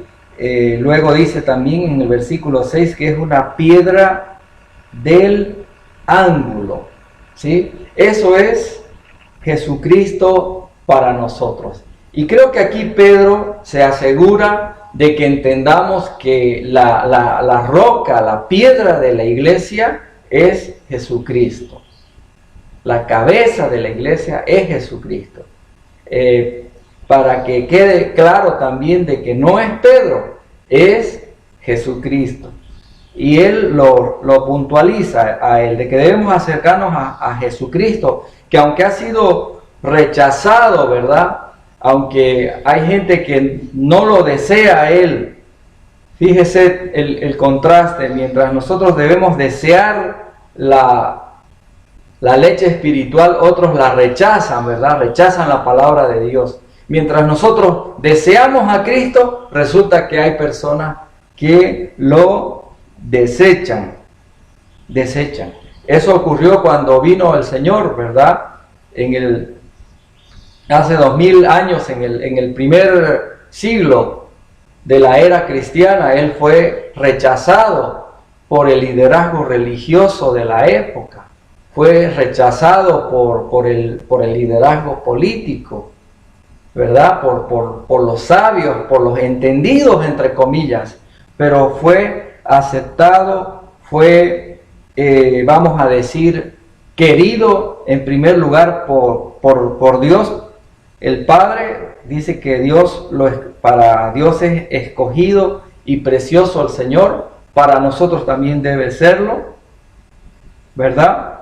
Luego dice también en el versículo 6 que es una piedra del ángulo, ¿sí? Eso es Jesucristo para nosotros. Y creo que aquí Pedro se asegura de que entendamos que la roca, la piedra de la iglesia es Jesucristo. La cabeza de la iglesia es Jesucristo. Para que quede claro también de que no es Pedro, es Jesucristo. Y él lo puntualiza a él, de que debemos acercarnos a Jesucristo, que aunque ha sido rechazado, ¿verdad?, aunque hay gente que no lo desea a él. Fíjese el contraste. Mientras nosotros debemos desear la leche espiritual, otros la rechazan, ¿verdad? Rechazan la palabra de Dios. Mientras nosotros deseamos a Cristo, resulta que hay personas que lo desechan. desechan. Eso ocurrió cuando vino el Señor, ¿verdad? Hace 2000 años, en el primer siglo de la era cristiana, Él fue rechazado por el liderazgo religioso de la época, fue rechazado por el liderazgo político, ¿verdad? Por los sabios, por los entendidos, entre comillas, pero fue aceptado, fue, vamos a decir, querido en primer lugar por Dios. El Padre dice que para Dios es escogido y precioso el Señor, para nosotros también debe serlo, ¿verdad?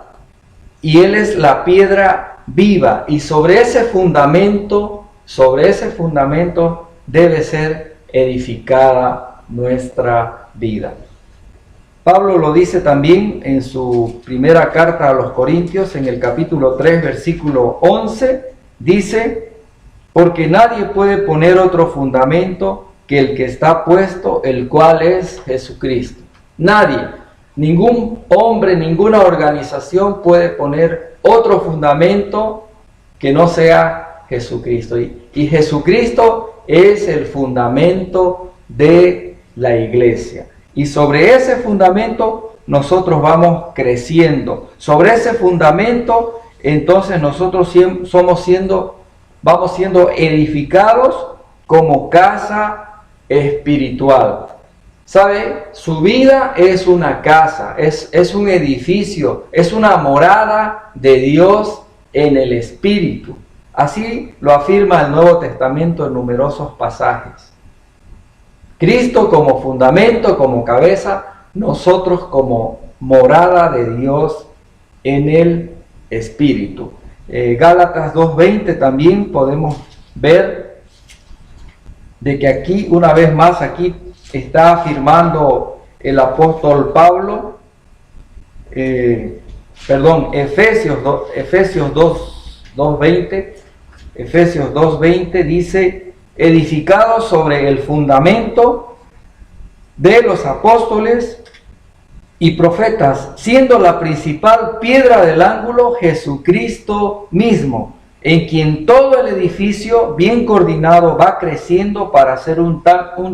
Y Él es la piedra viva, y sobre ese fundamento debe ser edificada nuestra vida. Pablo lo dice también en su primera carta a los Corintios, en el capítulo 3, versículo 11, dice: porque nadie puede poner otro fundamento que el que está puesto, el cual es Jesucristo. Nadie, ningún hombre, ninguna organización puede poner otro fundamento que no sea Jesucristo. Y Jesucristo es el fundamento de la iglesia. Y sobre ese fundamento nosotros vamos creciendo. Sobre ese fundamento, entonces nosotros vamos siendo edificados como casa espiritual. ¿Sabe? Su vida es una casa, es un edificio, es una morada de Dios en el Espíritu. Así lo afirma el Nuevo Testamento en numerosos pasajes. Cristo como fundamento, como cabeza, nosotros como morada de Dios en el Espíritu. Gálatas 2:20 también podemos ver de que aquí, una vez más, aquí está afirmando el apóstol Pablo, Efesios 2:20 dice: edificados sobre el fundamento de los apóstoles y profetas, siendo la principal piedra del ángulo Jesucristo mismo, en quien todo el edificio bien coordinado va creciendo para ser un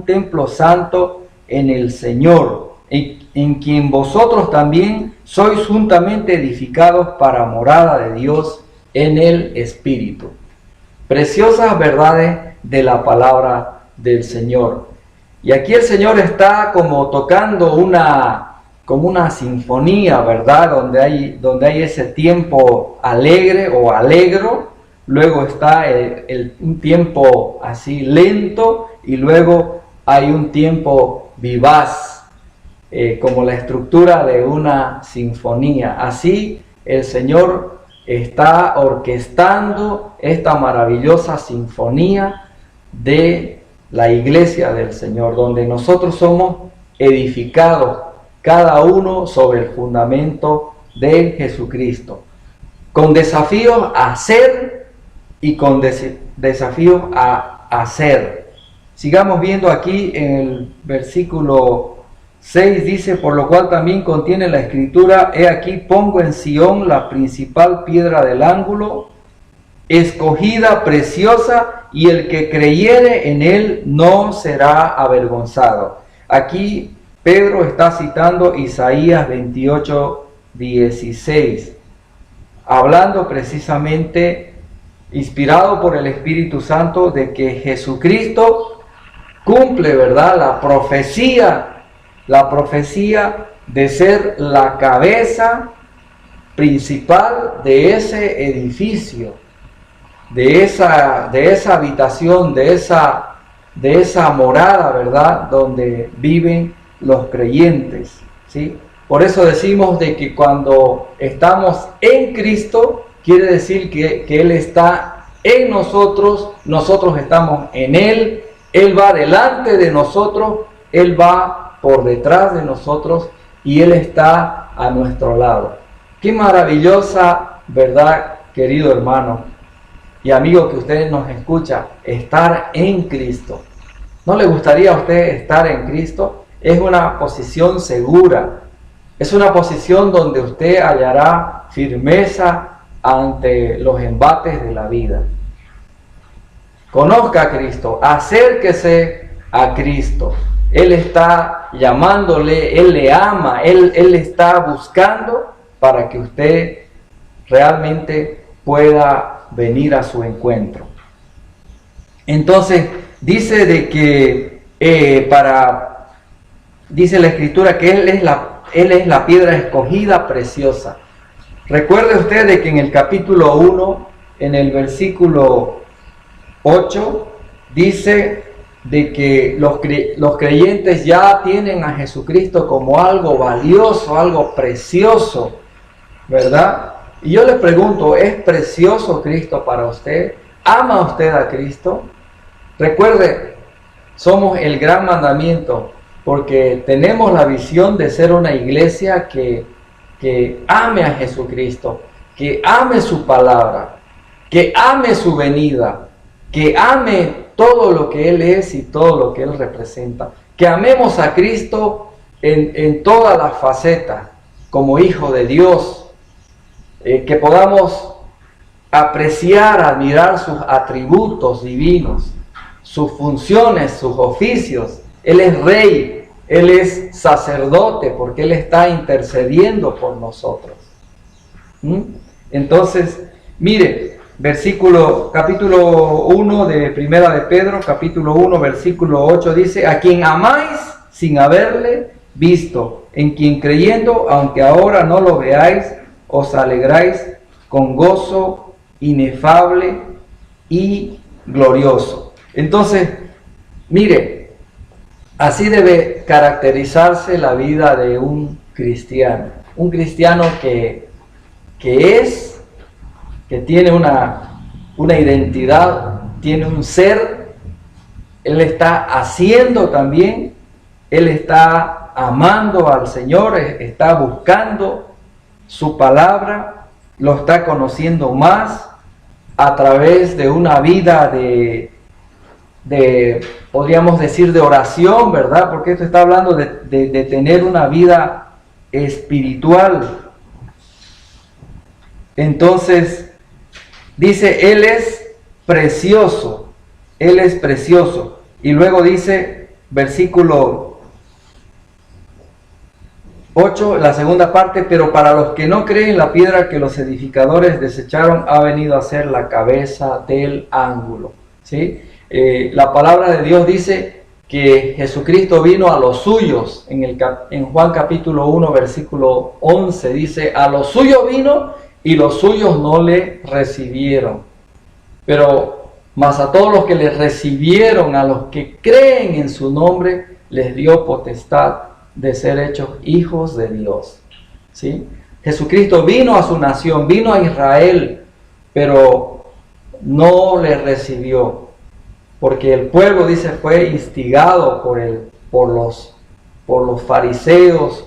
templo santo en el Señor, en quien vosotros también sois juntamente edificados para morada de Dios en el Espíritu. Preciosas verdades de la palabra del Señor. Y aquí el Señor está como tocando como una sinfonía, ¿verdad? Donde hay ese tiempo alegre o alegro, luego está un tiempo así lento, y luego hay un tiempo vivaz, como la estructura de una sinfonía. Así el Señor está orquestando esta maravillosa sinfonía de la iglesia del Señor, donde nosotros somos edificados, cada uno sobre el fundamento de Jesucristo, con desafíos a ser y con desafíos a hacer. Sigamos viendo aquí en el versículo 6, dice: por lo cual también contiene la escritura: he aquí pongo en Sión la principal piedra del ángulo, escogida, preciosa, y el que creyere en él no será avergonzado. Aquí Pedro está citando Isaías 28:16, hablando precisamente, inspirado por el Espíritu Santo, de que Jesucristo cumple, ¿verdad?, la profecía de ser la cabeza principal de ese edificio, de esa habitación, de esa morada, ¿verdad?, donde viven los creyentes, ¿sí? Por eso decimos de que cuando estamos en Cristo, quiere decir que Él está en nosotros, nosotros estamos en Él, Él va delante de nosotros, Él va por detrás de nosotros y Él está a nuestro lado. Qué maravillosa verdad, querido hermano y amigo que usted nos escucha, estar en Cristo. ¿No le gustaría a usted estar en Cristo? Es una posición segura, Es una posición donde usted hallará firmeza ante los embates de la vida. Conozca a Cristo, acérquese a Cristo. Él está llamándole, Él le ama, Él está buscando para que usted realmente pueda venir a su encuentro. Entonces, dice de que dice la Escritura que Él es la piedra escogida preciosa. Recuerde usted de que en el capítulo 1, en el versículo 8, dice de que los creyentes ya tienen a Jesucristo como algo valioso, algo precioso, ¿verdad? Y yo le pregunto, ¿es precioso Cristo para usted? ¿Ama usted a Cristo? Recuerde, somos el gran mandamiento, porque tenemos la visión de ser una iglesia que ame a Jesucristo, que ame su palabra, que ame su venida, que ame todo lo que Él es y todo lo que Él representa, que amemos a Cristo en todas las facetas, como Hijo de Dios, que podamos apreciar, admirar sus atributos divinos, sus funciones, sus oficios. Él es Rey, Él es sacerdote, porque Él está intercediendo por nosotros. Entonces, mire, capítulo 1 de Primera de Pedro, capítulo 1, versículo 8, dice: a quien amáis sin haberle visto, en quien creyendo, aunque ahora no lo veáis, os alegráis con gozo inefable y glorioso. Entonces, mire, así debe caracterizarse la vida de un cristiano que tiene una identidad, tiene un ser. Él está haciendo también, él está amando al Señor, está buscando su palabra, lo está conociendo más a través de una vida de podríamos decir, de oración, ¿verdad? Porque esto está hablando de tener una vida espiritual. Entonces, dice, Él es precioso, Él es precioso. Y luego dice, versículo 8, la segunda parte: pero para los que no creen, la piedra que los edificadores desecharon ha venido a ser la cabeza del ángulo. ¿Sí? La palabra de Dios dice que Jesucristo vino a los suyos. En Juan capítulo 1, versículo 11, dice: a los suyos vino y los suyos no le recibieron. Pero más a todos los que le recibieron, a los que creen en su nombre, les dio potestad de ser hechos hijos de Dios. ¿Sí? Jesucristo vino a su nación, vino a Israel, pero no le recibió, porque el pueblo, dice, fue instigado por los fariseos,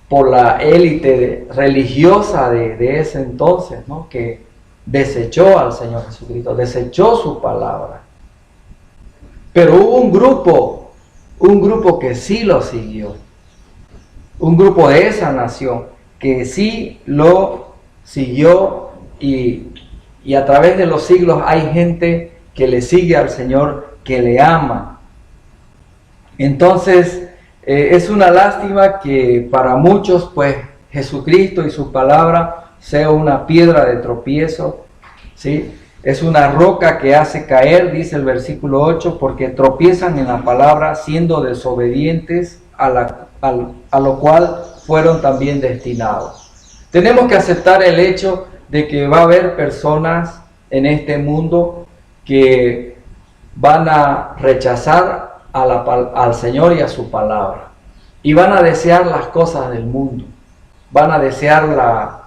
por la élite religiosa de ese entonces, ¿no? Que desechó al Señor Jesucristo, desechó su palabra. Pero hubo un grupo que sí lo siguió, un grupo de esa nación que sí lo siguió, y a través de los siglos hay gente que le sigue al Señor, que le ama. Entonces, es una lástima que para muchos, pues, Jesucristo y su palabra sea una piedra de tropiezo, ¿sí? Es una roca que hace caer, dice el versículo 8, porque tropiezan en la palabra, siendo desobedientes a lo cual fueron también destinados. Tenemos que aceptar el hecho de que va a haber personas en este mundo que van a rechazar al Señor y a su palabra, y van a desear las cosas del mundo, van a desear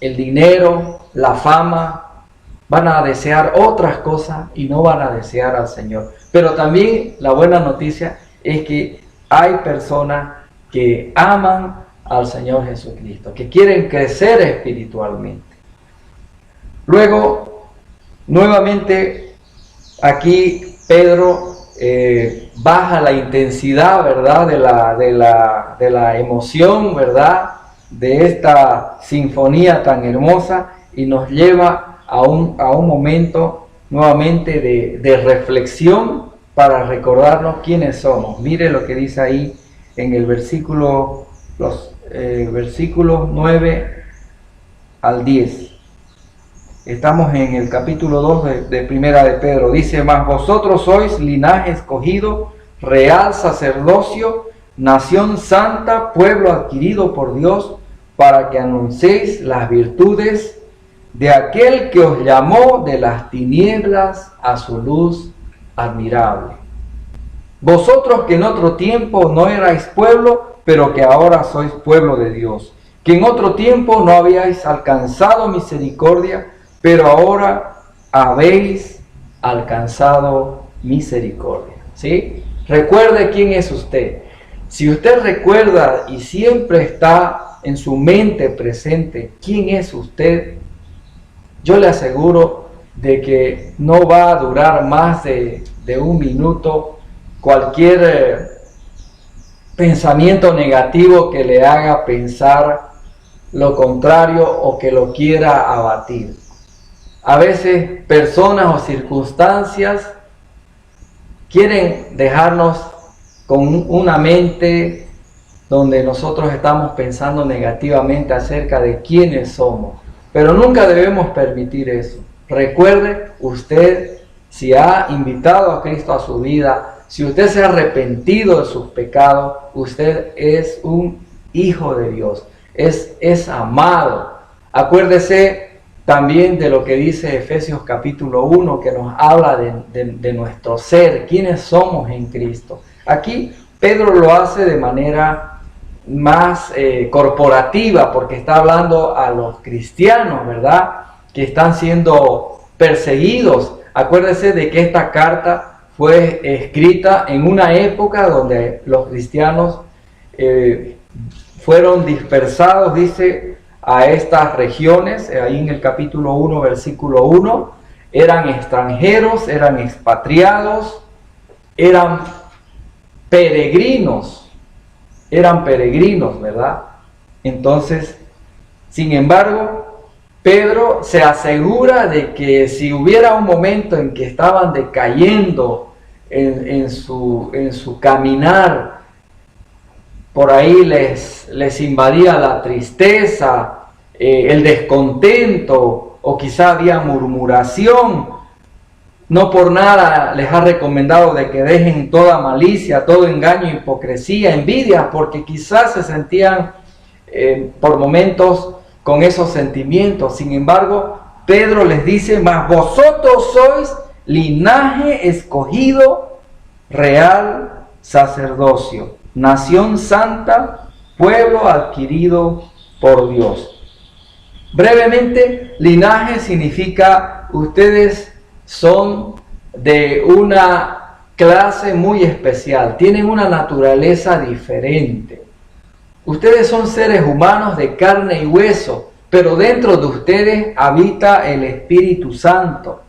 el dinero, la fama, van a desear otras cosas y no van a desear al Señor. Pero también la buena noticia es que hay personas que aman al Señor Jesucristo, que quieren crecer espiritualmente. Luego, nuevamente, aquí Pedro baja la intensidad, ¿verdad?, de la emoción, ¿verdad?, de esta sinfonía tan hermosa, y nos lleva a un momento nuevamente de reflexión para recordarnos quiénes somos. Mire lo que dice ahí en el versículo, los versículos 9 al 10. Estamos en el capítulo 2 de Primera de Pedro. Dice: mas vosotros sois linaje escogido, real sacerdocio, nación santa, pueblo adquirido por Dios, para que anunciéis las virtudes de aquel que os llamó de las tinieblas a su luz admirable. Vosotros que en otro tiempo no erais pueblo, pero que ahora sois pueblo de Dios, que en otro tiempo no habíais alcanzado misericordia, pero ahora habéis alcanzado misericordia. ¿Sí? Recuerde quién es usted. Si usted recuerda y siempre está en su mente presente quién es usted, yo le aseguro de que no va a durar más de un minuto cualquier pensamiento negativo que le haga pensar lo contrario o que lo quiera abatir. A veces personas o circunstancias quieren dejarnos con una mente donde nosotros estamos pensando negativamente acerca de quiénes somos, pero nunca debemos permitir eso. Recuerde, usted, si ha invitado a Cristo a su vida, si usted se ha arrepentido de sus pecados, usted es un hijo de Dios, es amado. Acuérdese también de lo que dice Efesios capítulo 1, que nos habla de nuestro ser, quiénes somos en Cristo. Aquí Pedro lo hace de manera más corporativa, porque está hablando a los cristianos, ¿verdad?, que están siendo perseguidos. Acuérdese de que esta carta fue escrita en una época donde los cristianos fueron dispersados, dice, a estas regiones. Ahí en el capítulo 1, versículo 1, eran extranjeros, eran expatriados, eran peregrinos, ¿verdad? Entonces, sin embargo, Pedro se asegura de que si hubiera un momento en que estaban decayendo en su caminar, por ahí les invadía la tristeza, el descontento, o quizá había murmuración, no por nada les ha recomendado de que dejen toda malicia, todo engaño, hipocresía, envidia, porque quizás se sentían por momentos con esos sentimientos. Sin embargo, Pedro les dice: mas vosotros sois linaje escogido, real sacerdocio, nación santa, pueblo adquirido por Dios. Brevemente, linaje significa ustedes son de una clase muy especial, tienen una naturaleza diferente. Ustedes son seres humanos de carne y hueso, pero dentro de ustedes habita el Espíritu Santo.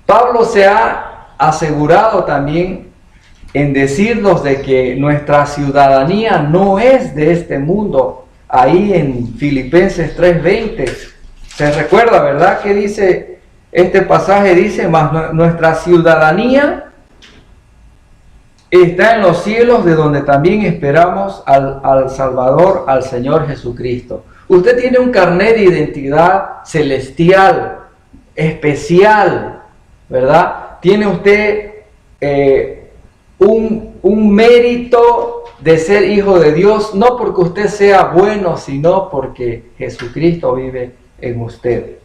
Pablo se ha asegurado también en decirnos de que nuestra ciudadanía no es de este mundo. Ahí en Filipenses 3:20 se recuerda, ¿verdad?, que dice este pasaje, dice: mas nuestra ciudadanía está en los cielos, de donde también esperamos al Salvador, al Señor Jesucristo. Usted tiene un carnet de identidad celestial, especial, ¿verdad? Tiene usted un mérito de ser hijo de Dios, no porque usted sea bueno, sino porque Jesucristo vive en usted.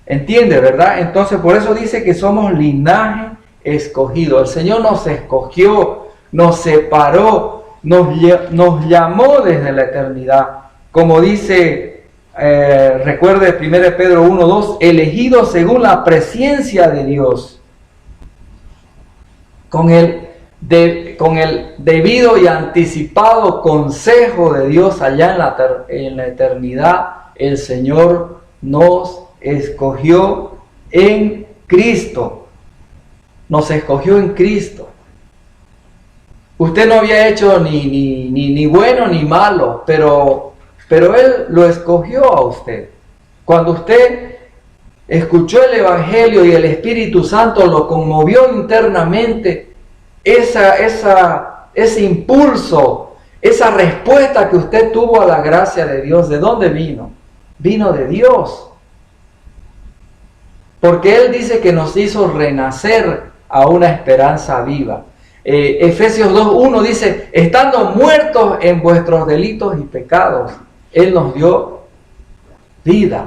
¿Entiende, verdad? Entonces, por eso dice que somos linaje escogido. El Señor nos escogió, nos separó, nos llamó desde la eternidad. Como dice, recuerde 1 Pedro 1:2, elegido según la presciencia de Dios, con el debido y anticipado consejo de Dios allá en la eternidad. El Señor nos escogió en Cristo. nos escogió en Cristo. Usted no había hecho ni bueno ni malo, pero Él lo escogió a usted. Cuando usted escuchó el Evangelio y el Espíritu Santo lo conmovió internamente, ese impulso, esa respuesta que usted tuvo a la gracia de Dios, ¿de dónde vino? Vino de Dios. Porque Él dice que nos hizo renacer a una esperanza viva. Efesios 2:1 dice, estando muertos en vuestros delitos y pecados, Él nos dio vida.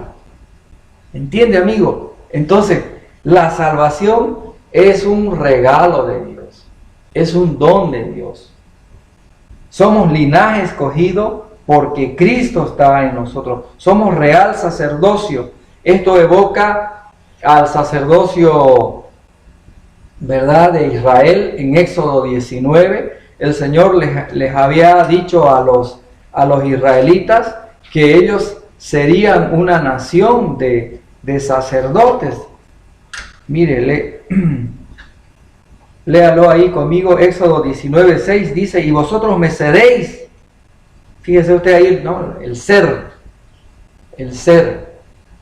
¿Entiende, amigo? Entonces, la salvación es un regalo de Dios, es un don de Dios. Somos linaje escogido porque Cristo está en nosotros. Somos real sacerdocio. Esto evoca al sacerdocio, ¿verdad?, de Israel. En Éxodo 19, el Señor les había dicho a los israelitas que ellos serían una nación de sacerdotes. Mire, léalo ahí conmigo. Éxodo 19:6 dice, y vosotros me seréis. Fíjese usted ahí, ¿no? El ser.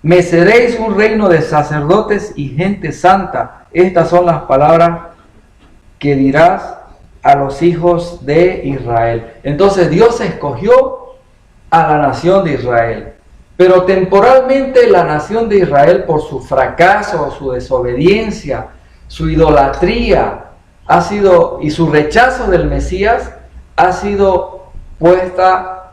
Me seréis un reino de sacerdotes y gente santa. Estas son las palabras que dirás a los hijos de Israel. Entonces Dios escogió a la nación de Israel. Pero temporalmente la nación de Israel, por su fracaso, su desobediencia, su idolatría, y su rechazo del Mesías, ha sido puesta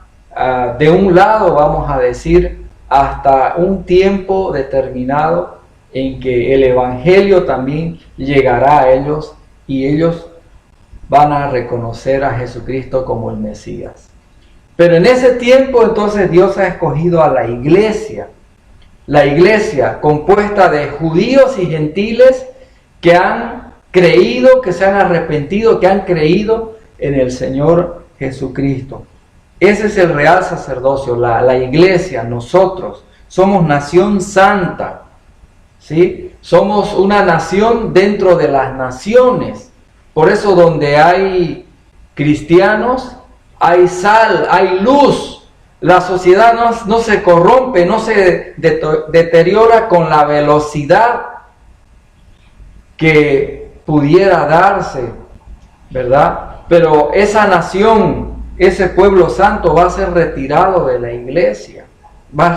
de un lado, vamos a decir, hasta un tiempo determinado en que el Evangelio también llegará a ellos y ellos van a reconocer a Jesucristo como el Mesías. Pero en ese tiempo entonces Dios ha escogido a la iglesia compuesta de judíos y gentiles que han creído, que se han arrepentido, que han creído en el Señor Jesucristo. Ese es el real sacerdocio, la iglesia. Nosotros somos nación santa, ¿sí? Somos una nación dentro de las naciones. Por eso donde hay cristianos, hay sal, hay luz. La sociedad no se corrompe, no se deteriora con la velocidad que pudiera darse, ¿verdad? Pero esa nación, ese pueblo santo va a ser retirado de la iglesia, va a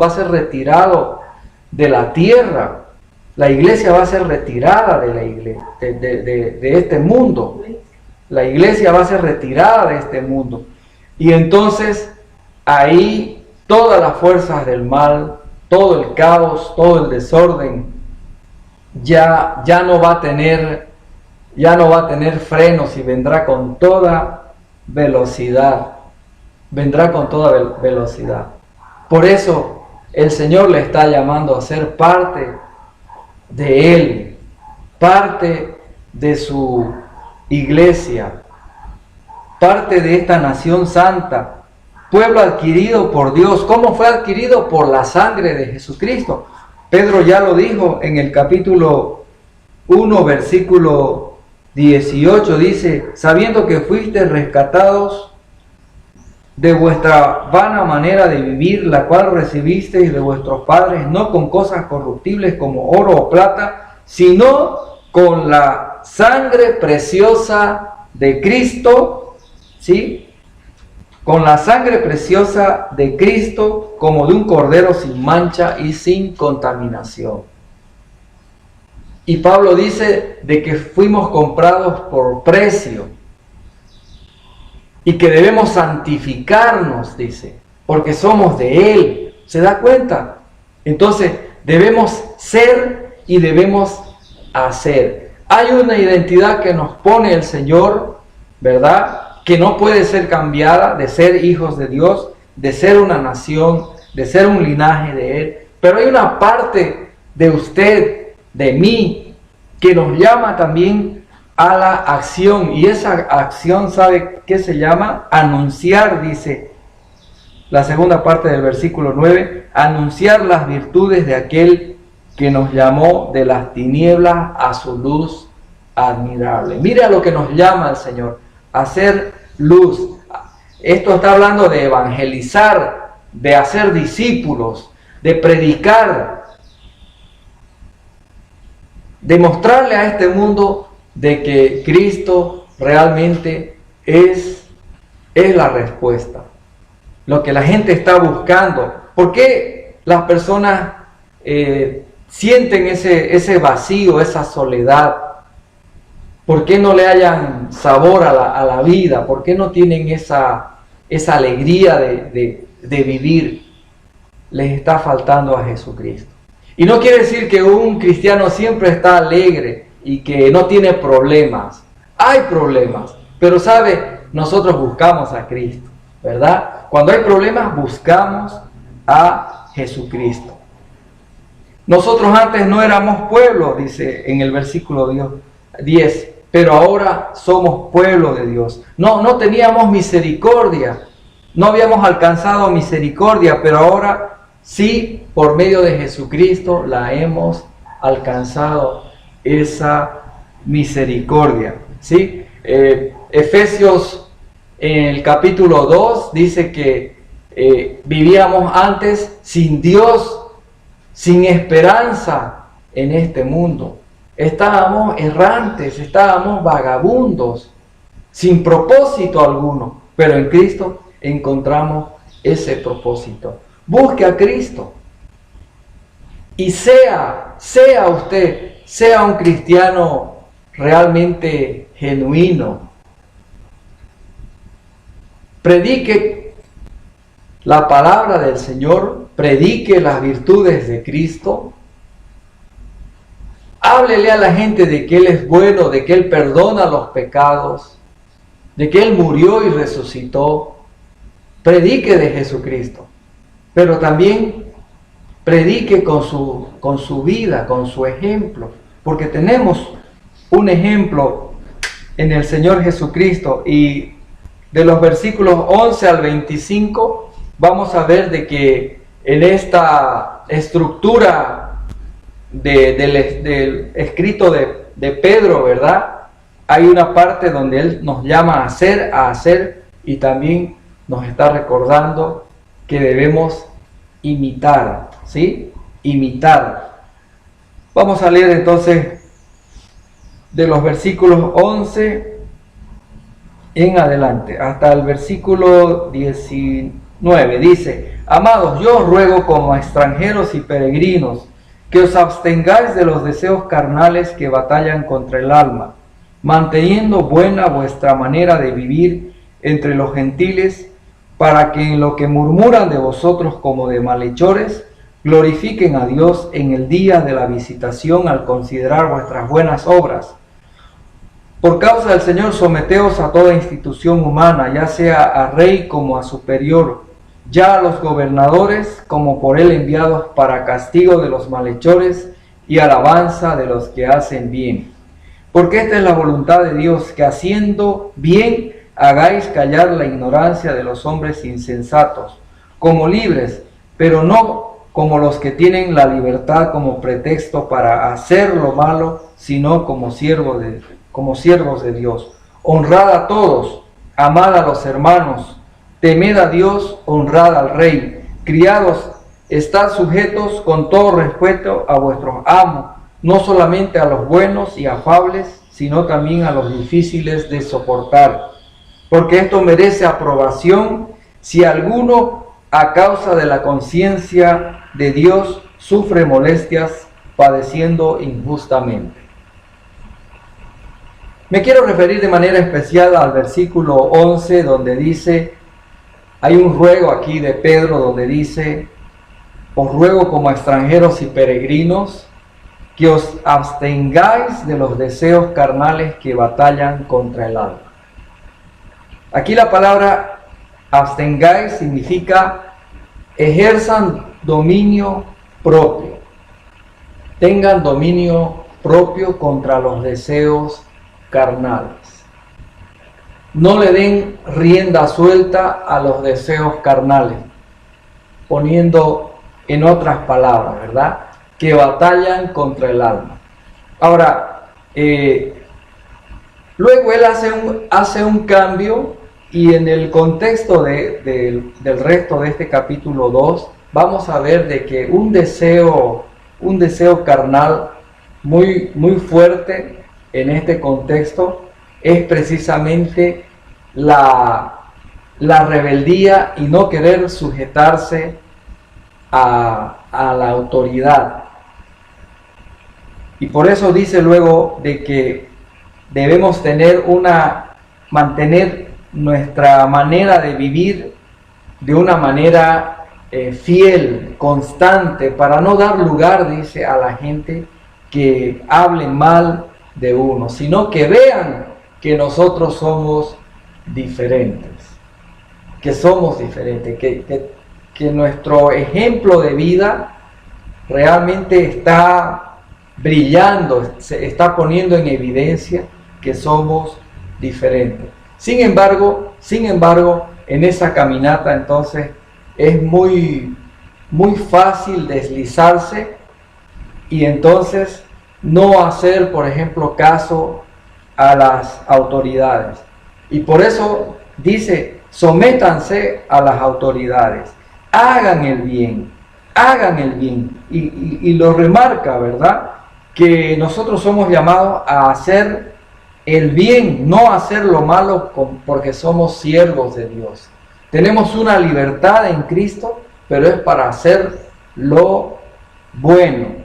ser retirado de la tierra. La iglesia va a ser retirada de la iglesia, de este mundo. La iglesia va a ser retirada de este mundo. Y entonces ahí todas las fuerzas del mal, todo el caos, todo el desorden, ya no va a tener frenos y vendrá con toda velocidad. Vendrá con toda velocidad. Por eso el Señor le está llamando a ser parte de Él, parte de su iglesia, parte de esta nación santa, pueblo adquirido por Dios. ¿Cómo fue adquirido? Por la sangre de Jesucristo. Pedro ya lo dijo en el capítulo 1, versículo 18, dice, sabiendo que fuisteis rescatados de vuestra vana manera de vivir, la cual recibisteis de vuestros padres, no con cosas corruptibles como oro o plata, sino con la sangre preciosa de Cristo, ¿sí? Con la sangre preciosa de Cristo, como de un cordero sin mancha y sin contaminación. Y Pablo dice de que fuimos comprados por precio y que debemos santificarnos, dice, porque somos de Él. ¿Se da cuenta? Entonces debemos ser y debemos hacer. Hay una identidad que nos pone el Señor, ¿verdad?, que no puede ser cambiada, de ser hijos de Dios, de ser una nación, de ser un linaje de Él. Pero hay una parte de usted, de mí, que nos llama también a la acción. Y esa acción, ¿sabe qué se llama? Anunciar, dice la segunda parte del versículo 9, anunciar las virtudes de aquel que nos llamó de las tinieblas a su luz admirable. Mire a lo que nos llama el Señor, a hacer luz. Esto está hablando de evangelizar, de hacer discípulos, de predicar, de mostrarle a este mundo de que Cristo realmente es la respuesta. Lo que la gente está buscando. ¿Por qué las personas sienten ese vacío, esa soledad? ¿Por qué no le hallan sabor a la vida? ¿Por qué no tienen esa alegría de vivir? Les está faltando a Jesucristo. Y no quiere decir que un cristiano siempre está alegre y que no tiene problemas. Hay problemas, pero sabe, nosotros buscamos a Cristo, ¿verdad? Cuando hay problemas, buscamos a Jesucristo. Nosotros antes no éramos pueblo, dice en el versículo 10, pero ahora somos pueblo de Dios. No teníamos misericordia, no habíamos alcanzado misericordia, pero ahora sí, por medio de Jesucristo la hemos alcanzado esa misericordia, ¿sí? Efesios en el capítulo 2 dice que vivíamos antes sin Dios, sin esperanza en este mundo. Estábamos errantes, estábamos vagabundos, sin propósito alguno, pero en Cristo encontramos ese propósito. Busque a Cristo y sea usted, sea un cristiano realmente genuino. Predique la palabra del Señor, predique las virtudes de Cristo. Háblele a la gente de que Él es bueno, de que Él perdona los pecados, de que Él murió y resucitó. Predique de Jesucristo, pero también predique con su vida, con su ejemplo, porque tenemos un ejemplo en el Señor Jesucristo. Y de los versículos 11 al 25 vamos a ver de que en esta estructura del escrito de Pedro, ¿verdad? Hay una parte donde él nos llama a hacer, y también nos está recordando que debemos imitar, ¿sí? Imitar. Vamos a leer entonces de los versículos 11 en adelante hasta el versículo 19. Dice: Amados, yo os ruego como extranjeros y peregrinos que os abstengáis de los deseos carnales que batallan contra el alma, manteniendo buena vuestra manera de vivir entre los gentiles, para que en lo que murmuran de vosotros como de malhechores, glorifiquen a Dios en el día de la visitación al considerar vuestras buenas obras. Por causa del Señor, someteos a toda institución humana, ya sea a rey como a superior, ya a los gobernadores como por él enviados para castigo de los malhechores y alabanza de los que hacen bien. Porque esta es la voluntad de Dios, que haciendo bien hagáis callar la ignorancia de los hombres insensatos, como libres, pero no como los que tienen la libertad como pretexto para hacer lo malo, sino como siervos de Dios. Honrad a todos, amad a los hermanos, temed a Dios, honrad al rey. Criados, estad sujetos con todo respeto a vuestros amos, no solamente a los buenos y afables, sino también a los difíciles de soportar. Porque esto merece aprobación si alguno, a causa de la conciencia de Dios, sufre molestias padeciendo injustamente. Me quiero referir de manera especial al versículo 11, donde dice, hay un ruego aquí de Pedro donde dice: os ruego como extranjeros y peregrinos que os abstengáis de los deseos carnales que batallan contra el alma. Aquí la palabra abstengáis significa ejerzan dominio propio, tengan dominio propio contra los deseos carnales. No le den rienda suelta a los deseos carnales, poniendo en otras palabras, ¿verdad? que batallan contra el alma. Ahora, luego él hace un cambio, y en el contexto del resto de este capítulo 2, vamos a ver de que un deseo carnal muy, muy fuerte en este contexto es precisamente la rebeldía y no querer sujetarse a la autoridad. Y por eso dice luego de que debemos mantener nuestra manera de vivir de una manera fiel, constante, para no dar lugar, dice, a la gente que hable mal de uno, sino que vean que nosotros somos diferentes, que nuestro ejemplo de vida realmente está brillando, se está poniendo en evidencia que somos diferentes. Sin embargo, en esa caminata entonces es muy, muy fácil deslizarse y entonces no hacer, por ejemplo, caso a las autoridades. Y por eso dice, sométanse a las autoridades, hagan el bien. Y lo remarca, ¿verdad? Que nosotros somos llamados a hacer el bien, no hacer lo malo, porque somos siervos de Dios. Tenemos una libertad en Cristo, pero es para hacer lo bueno.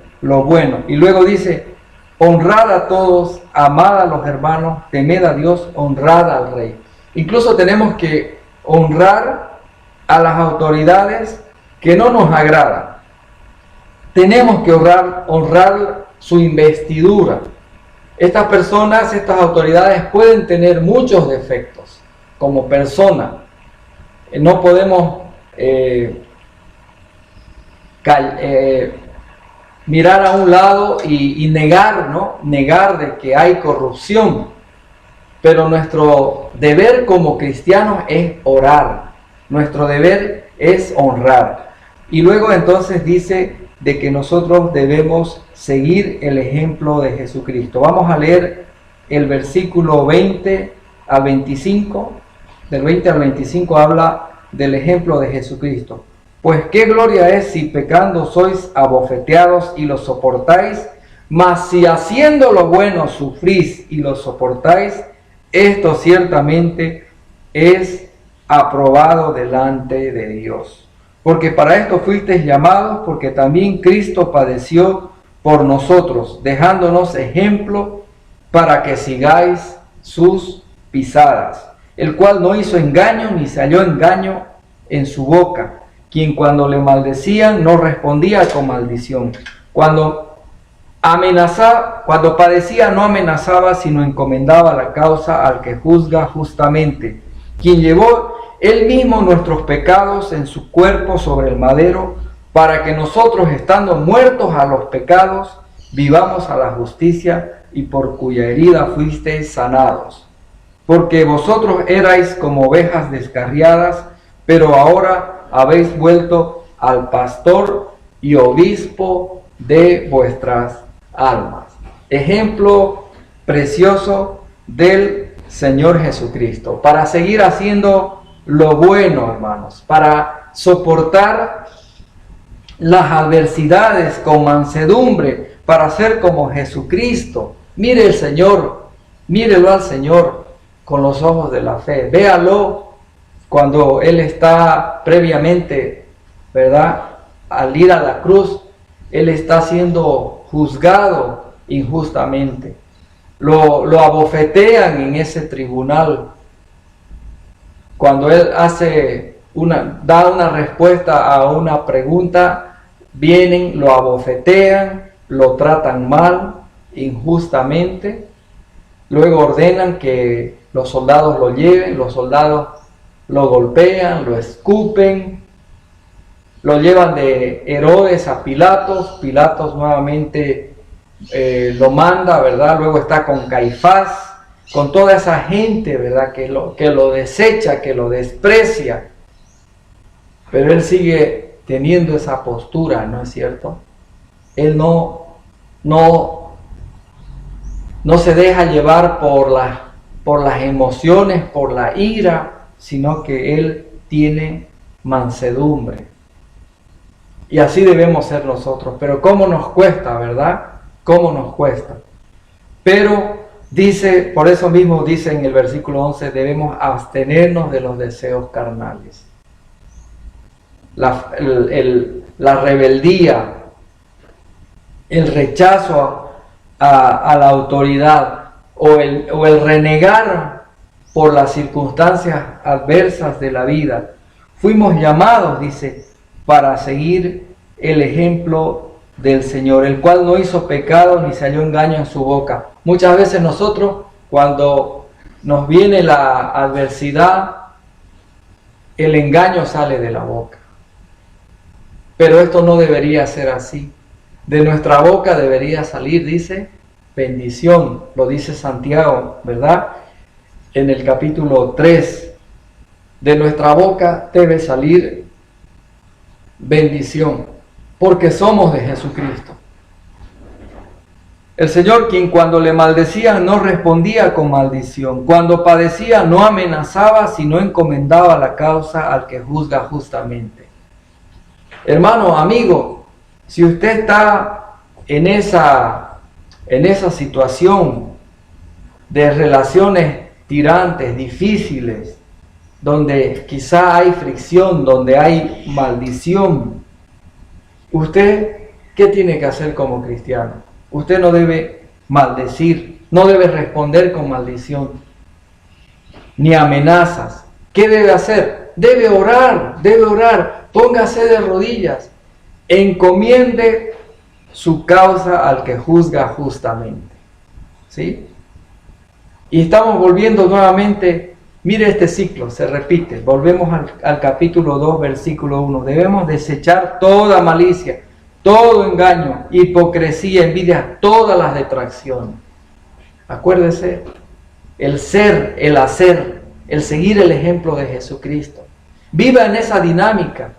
Y luego dice, honrad a todos, amad a los hermanos, temed a Dios, honrad al rey. Incluso tenemos que honrar a las autoridades que no nos agradan. Tenemos que honrar su investidura. Estas personas, estas autoridades pueden tener muchos defectos como persona. No podemos mirar a un lado y negar, ¿no? Negar de que hay corrupción. Pero nuestro deber como cristianos es orar. Nuestro deber es honrar. Y luego entonces dice de que nosotros debemos seguir el ejemplo de Jesucristo. Vamos a leer el versículo 20 al 25. Del 20 al 25 habla del ejemplo de Jesucristo. Pues qué gloria es si pecando sois abofeteados y lo soportáis, mas si haciendo lo bueno sufrís y lo soportáis, esto ciertamente es aprobado delante de Dios. Porque para esto fuisteis llamados, porque también Cristo padeció por nosotros, dejándonos ejemplo para que sigáis sus pisadas, el cual no hizo engaño ni se halló engaño en su boca, quien cuando le maldecían no respondía con maldición, cuando padecía no amenazaba, sino encomendaba la causa al que juzga justamente, quien llevó él mismo nuestros pecados en su cuerpo sobre el madero, para que nosotros, estando muertos a los pecados, vivamos a la justicia, y por cuya herida fuisteis sanados. Porque vosotros erais como ovejas descarriadas, pero ahora habéis vuelto al pastor y obispo de vuestras almas. Ejemplo precioso del Señor Jesucristo, para seguir haciendo lo bueno, hermanos, para soportar las adversidades con mansedumbre, para ser como Jesucristo. Mire el Señor, mírelo al Señor con los ojos de la fe. Véalo cuando Él está previamente, ¿verdad? Al ir a la cruz, Él está siendo juzgado injustamente. Lo abofetean en ese tribunal. Cuando Él da una respuesta a una pregunta, vienen, lo abofetean, lo tratan mal, injustamente, luego ordenan que los soldados lo lleven, los soldados lo golpean, lo escupen, lo llevan de Herodes a Pilatos, Pilatos nuevamente lo manda, ¿verdad? Luego está con Caifás, con toda esa gente, ¿verdad? Que lo desecha, que lo desprecia, pero Él sigue teniendo esa postura, ¿no es cierto? Él no se deja llevar por las emociones, por la ira, sino que Él tiene mansedumbre. Y así debemos ser nosotros. Pero cómo nos cuesta, ¿verdad? Cómo nos cuesta. Pero dice, por eso mismo dice en el versículo 11, debemos abstenernos de los deseos carnales. La rebeldía, el rechazo a la autoridad o el renegar por las circunstancias adversas de la vida. Fuimos llamados, dice, para seguir el ejemplo del Señor, el cual no hizo pecado ni se halló engaño en su boca. Muchas veces nosotros, cuando nos viene la adversidad, el engaño sale de la boca. Pero esto no debería ser así. De nuestra boca debería salir, dice, bendición. Lo dice Santiago, ¿verdad? En el capítulo 3. De nuestra boca debe salir bendición, porque somos de Jesucristo. El Señor, quien cuando le maldecían no respondía con maldición, cuando padecía no amenazaba, sino encomendaba la causa al que juzga justamente. Hermano, amigo, si usted está en esa situación de relaciones tirantes, difíciles, donde quizá hay fricción, donde hay maldición, ¿usted qué tiene que hacer como cristiano? Usted no debe maldecir, no debe responder con maldición, ni amenazas. ¿Qué debe hacer? Debe orar, póngase de rodillas, encomiende su causa al que juzga justamente. ¿Sí? Y estamos volviendo nuevamente, mire este ciclo, se repite, volvemos al capítulo 2, versículo 1. Debemos desechar toda malicia, todo engaño, hipocresía, envidia, todas las detracciones. Acuérdese, el ser, el hacer, el seguir el ejemplo de Jesucristo. Viva en esa dinámica,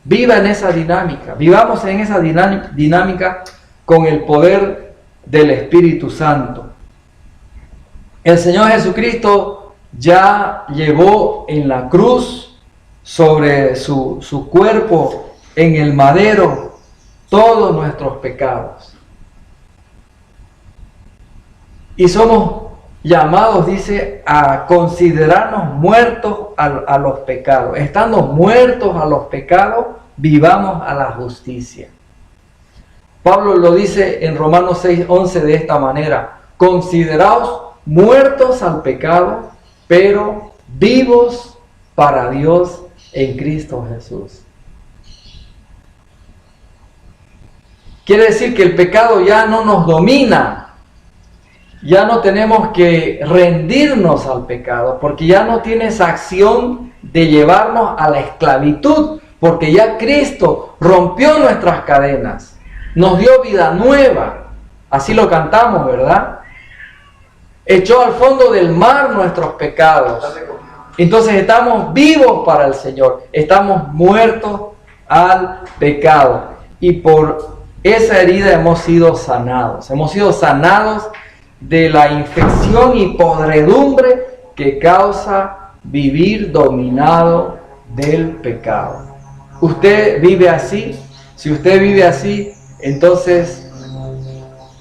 vivamos en esa dinámica con el poder del Espíritu Santo. El Señor Jesucristo ya llevó en la cruz, sobre su cuerpo, en el madero, todos nuestros pecados. Y somos llamados, dice, a considerarnos muertos a los pecados. Estando muertos a los pecados, vivamos a la justicia. Pablo lo dice en Romanos 6:11 de esta manera: consideraos muertos al pecado, pero vivos para Dios en Cristo Jesús. Quiere decir que el pecado ya no nos domina. Ya no tenemos que rendirnos al pecado, porque ya no tiene esa acción de llevarnos a la esclavitud, porque ya Cristo rompió nuestras cadenas, nos dio vida nueva. Así lo cantamos, ¿verdad? Echó al fondo del mar nuestros pecados. Entonces estamos vivos para el Señor, estamos muertos al pecado, y por esa herida hemos sido sanados de la infección y podredumbre que causa vivir dominado del pecado. ¿Usted vive así? Si usted vive así, entonces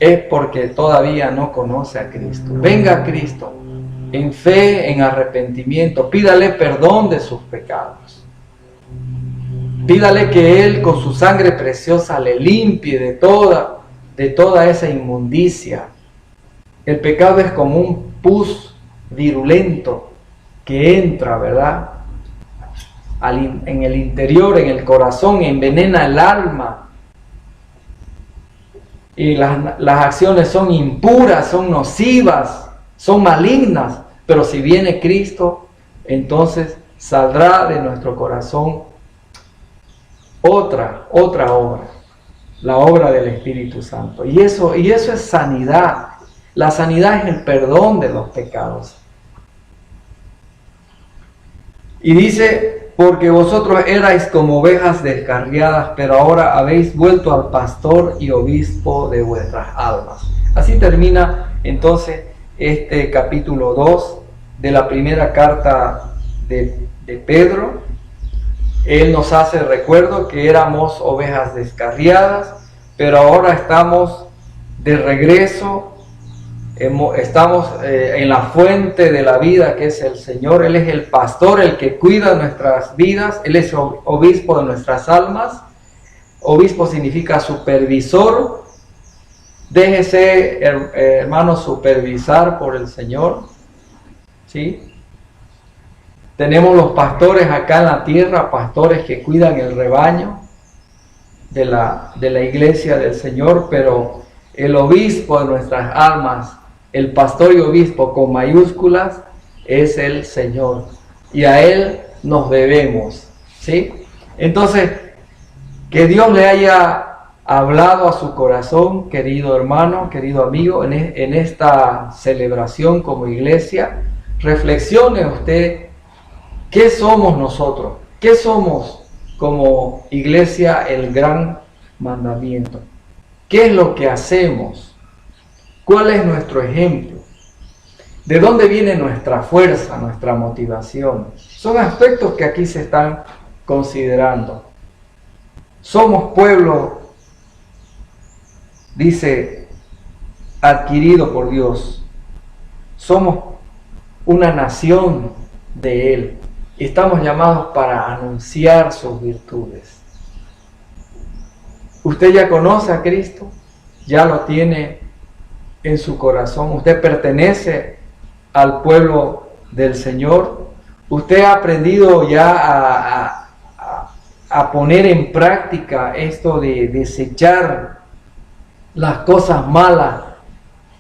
es porque todavía no conoce a Cristo. Venga a Cristo en fe, en arrepentimiento, pídale perdón de sus pecados. Pídale que Él con su sangre preciosa le limpie de toda esa inmundicia. El pecado es como un pus virulento que entra, ¿verdad? En el interior, en el corazón, envenena el alma. Y las acciones son impuras, son nocivas, son malignas. Pero si viene Cristo, entonces saldrá de nuestro corazón otra obra, la obra del Espíritu Santo. Y eso es sanidad. La sanidad es el perdón de los pecados. Y dice porque vosotros erais como ovejas descarriadas, pero ahora habéis vuelto al pastor y obispo de vuestras almas. Así termina entonces este capítulo 2 de la primera carta de Pedro. Él nos hace recuerdo que éramos ovejas descarriadas, pero ahora estamos de regreso. Estamos en la fuente de la vida, que es el Señor. Él es el pastor, el que cuida nuestras vidas. Él es obispo de nuestras almas. Obispo significa supervisor. Déjese, hermano, supervisar por el Señor. ¿Sí? Tenemos los pastores acá en la tierra, pastores que cuidan el rebaño de la iglesia del Señor, pero el obispo de nuestras almas, el pastor y obispo con mayúsculas, es el Señor, y a Él nos debemos, ¿sí? Entonces, que Dios le haya hablado a su corazón, querido hermano, querido amigo, en esta celebración como iglesia. Reflexione usted, ¿qué somos nosotros? ¿Qué somos como iglesia el gran mandamiento? ¿Qué es lo que hacemos? ¿Cuál es nuestro ejemplo? ¿De dónde viene nuestra fuerza, nuestra motivación? Son aspectos que aquí se están considerando. Somos pueblo, dice, adquirido por Dios. Somos una nación de Él. Y estamos llamados para anunciar sus virtudes. Usted ya conoce a Cristo, ya lo tiene en su corazón. Usted pertenece al pueblo del Señor. Usted ha aprendido ya a poner en práctica esto de desechar las cosas malas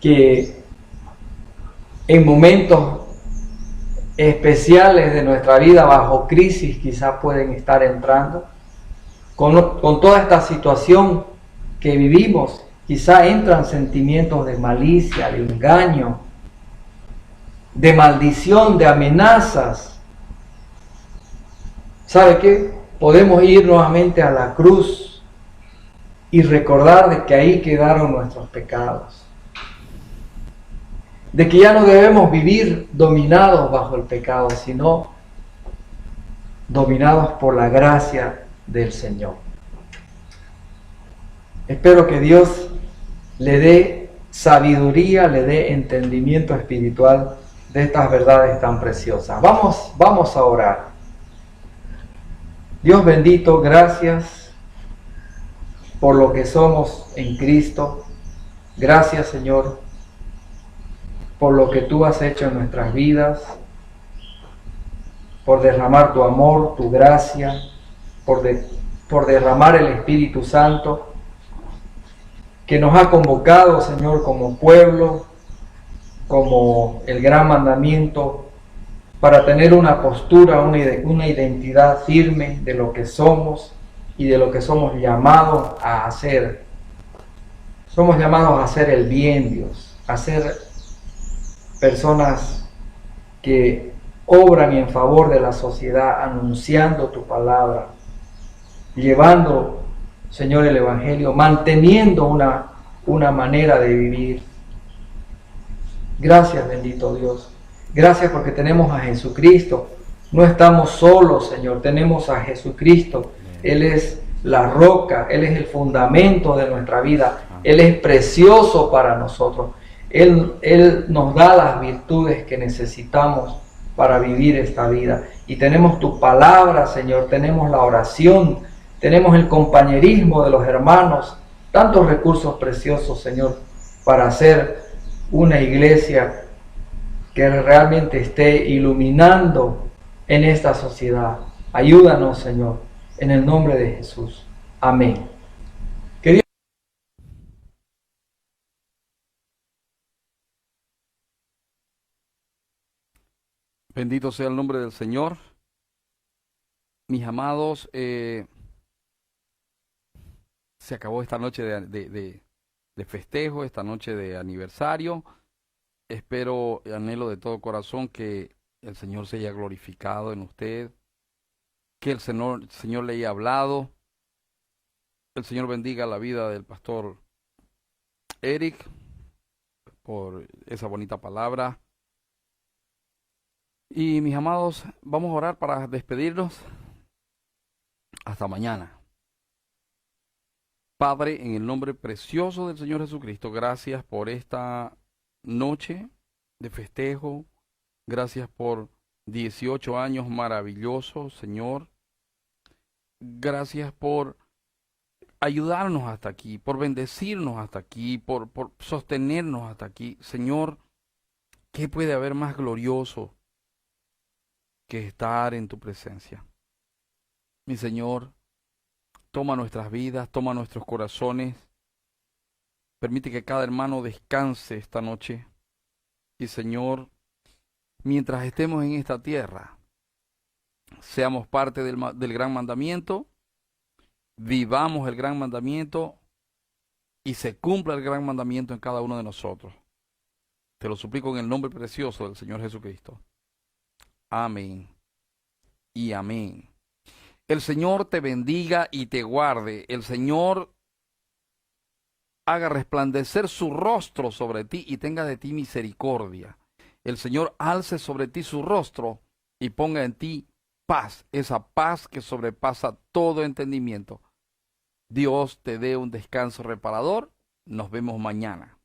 que en momentos especiales de nuestra vida, bajo crisis, quizás pueden estar entrando. Con toda esta situación que vivimos, quizá entran sentimientos de malicia, de engaño, de maldición, de amenazas. ¿Sabe qué? Podemos ir nuevamente a la cruz y recordar de que ahí quedaron nuestros pecados. De que ya no debemos vivir dominados bajo el pecado, sino dominados por la gracia del Señor. Espero que Dios le dé sabiduría, le dé entendimiento espiritual de estas verdades tan preciosas. Vamos a orar. Dios bendito, gracias por lo que somos en Cristo. Gracias, Señor, por lo que tú has hecho en nuestras vidas, por derramar tu amor, tu gracia, por derramar el Espíritu Santo, que nos ha convocado, Señor, como pueblo, como el gran mandamiento, para tener una postura, una identidad firme de lo que somos y de lo que somos llamados a hacer. Somos llamados a hacer el bien, Dios, a ser personas que obran en favor de la sociedad, anunciando tu palabra, llevando, Señor, el Evangelio, manteniendo una manera de vivir. Gracias, bendito Dios. Gracias porque tenemos a Jesucristo. No estamos solos, Señor. Tenemos a Jesucristo. Él es la roca. Él es el fundamento de nuestra vida. Él es precioso para nosotros. Él nos da las virtudes que necesitamos para vivir esta vida. Y tenemos tu palabra, Señor. Tenemos la oración. Tenemos el compañerismo de los hermanos. Tantos recursos preciosos, Señor, para hacer una iglesia que realmente esté iluminando en esta sociedad. Ayúdanos, Señor, en el nombre de Jesús. Amén. Que Dios... Bendito sea el nombre del Señor. Mis amados, se acabó esta noche de festejo, esta noche de aniversario. Espero y anhelo de todo corazón que el Señor se haya glorificado en usted, que el Señor le haya hablado. El Señor bendiga la vida del pastor Eric por esa bonita palabra. Y mis amados, vamos a orar para despedirnos. Hasta mañana. Padre, en el nombre precioso del Señor Jesucristo, gracias por esta noche de festejo. Gracias por 18 años maravillosos, Señor. Gracias por ayudarnos hasta aquí, por bendecirnos hasta aquí, por sostenernos hasta aquí. Señor, ¿qué puede haber más glorioso que estar en tu presencia? Mi Señor, toma nuestras vidas, toma nuestros corazones. Permite que cada hermano descanse esta noche. Y Señor, mientras estemos en esta tierra, seamos parte del gran mandamiento, vivamos el gran mandamiento y se cumpla el gran mandamiento en cada uno de nosotros. Te lo suplico en el nombre precioso del Señor Jesucristo. Amén y amén. El Señor te bendiga y te guarde. El Señor haga resplandecer su rostro sobre ti y tenga de ti misericordia. El Señor alce sobre ti su rostro y ponga en ti paz, esa paz que sobrepasa todo entendimiento. Dios te dé un descanso reparador. Nos vemos mañana.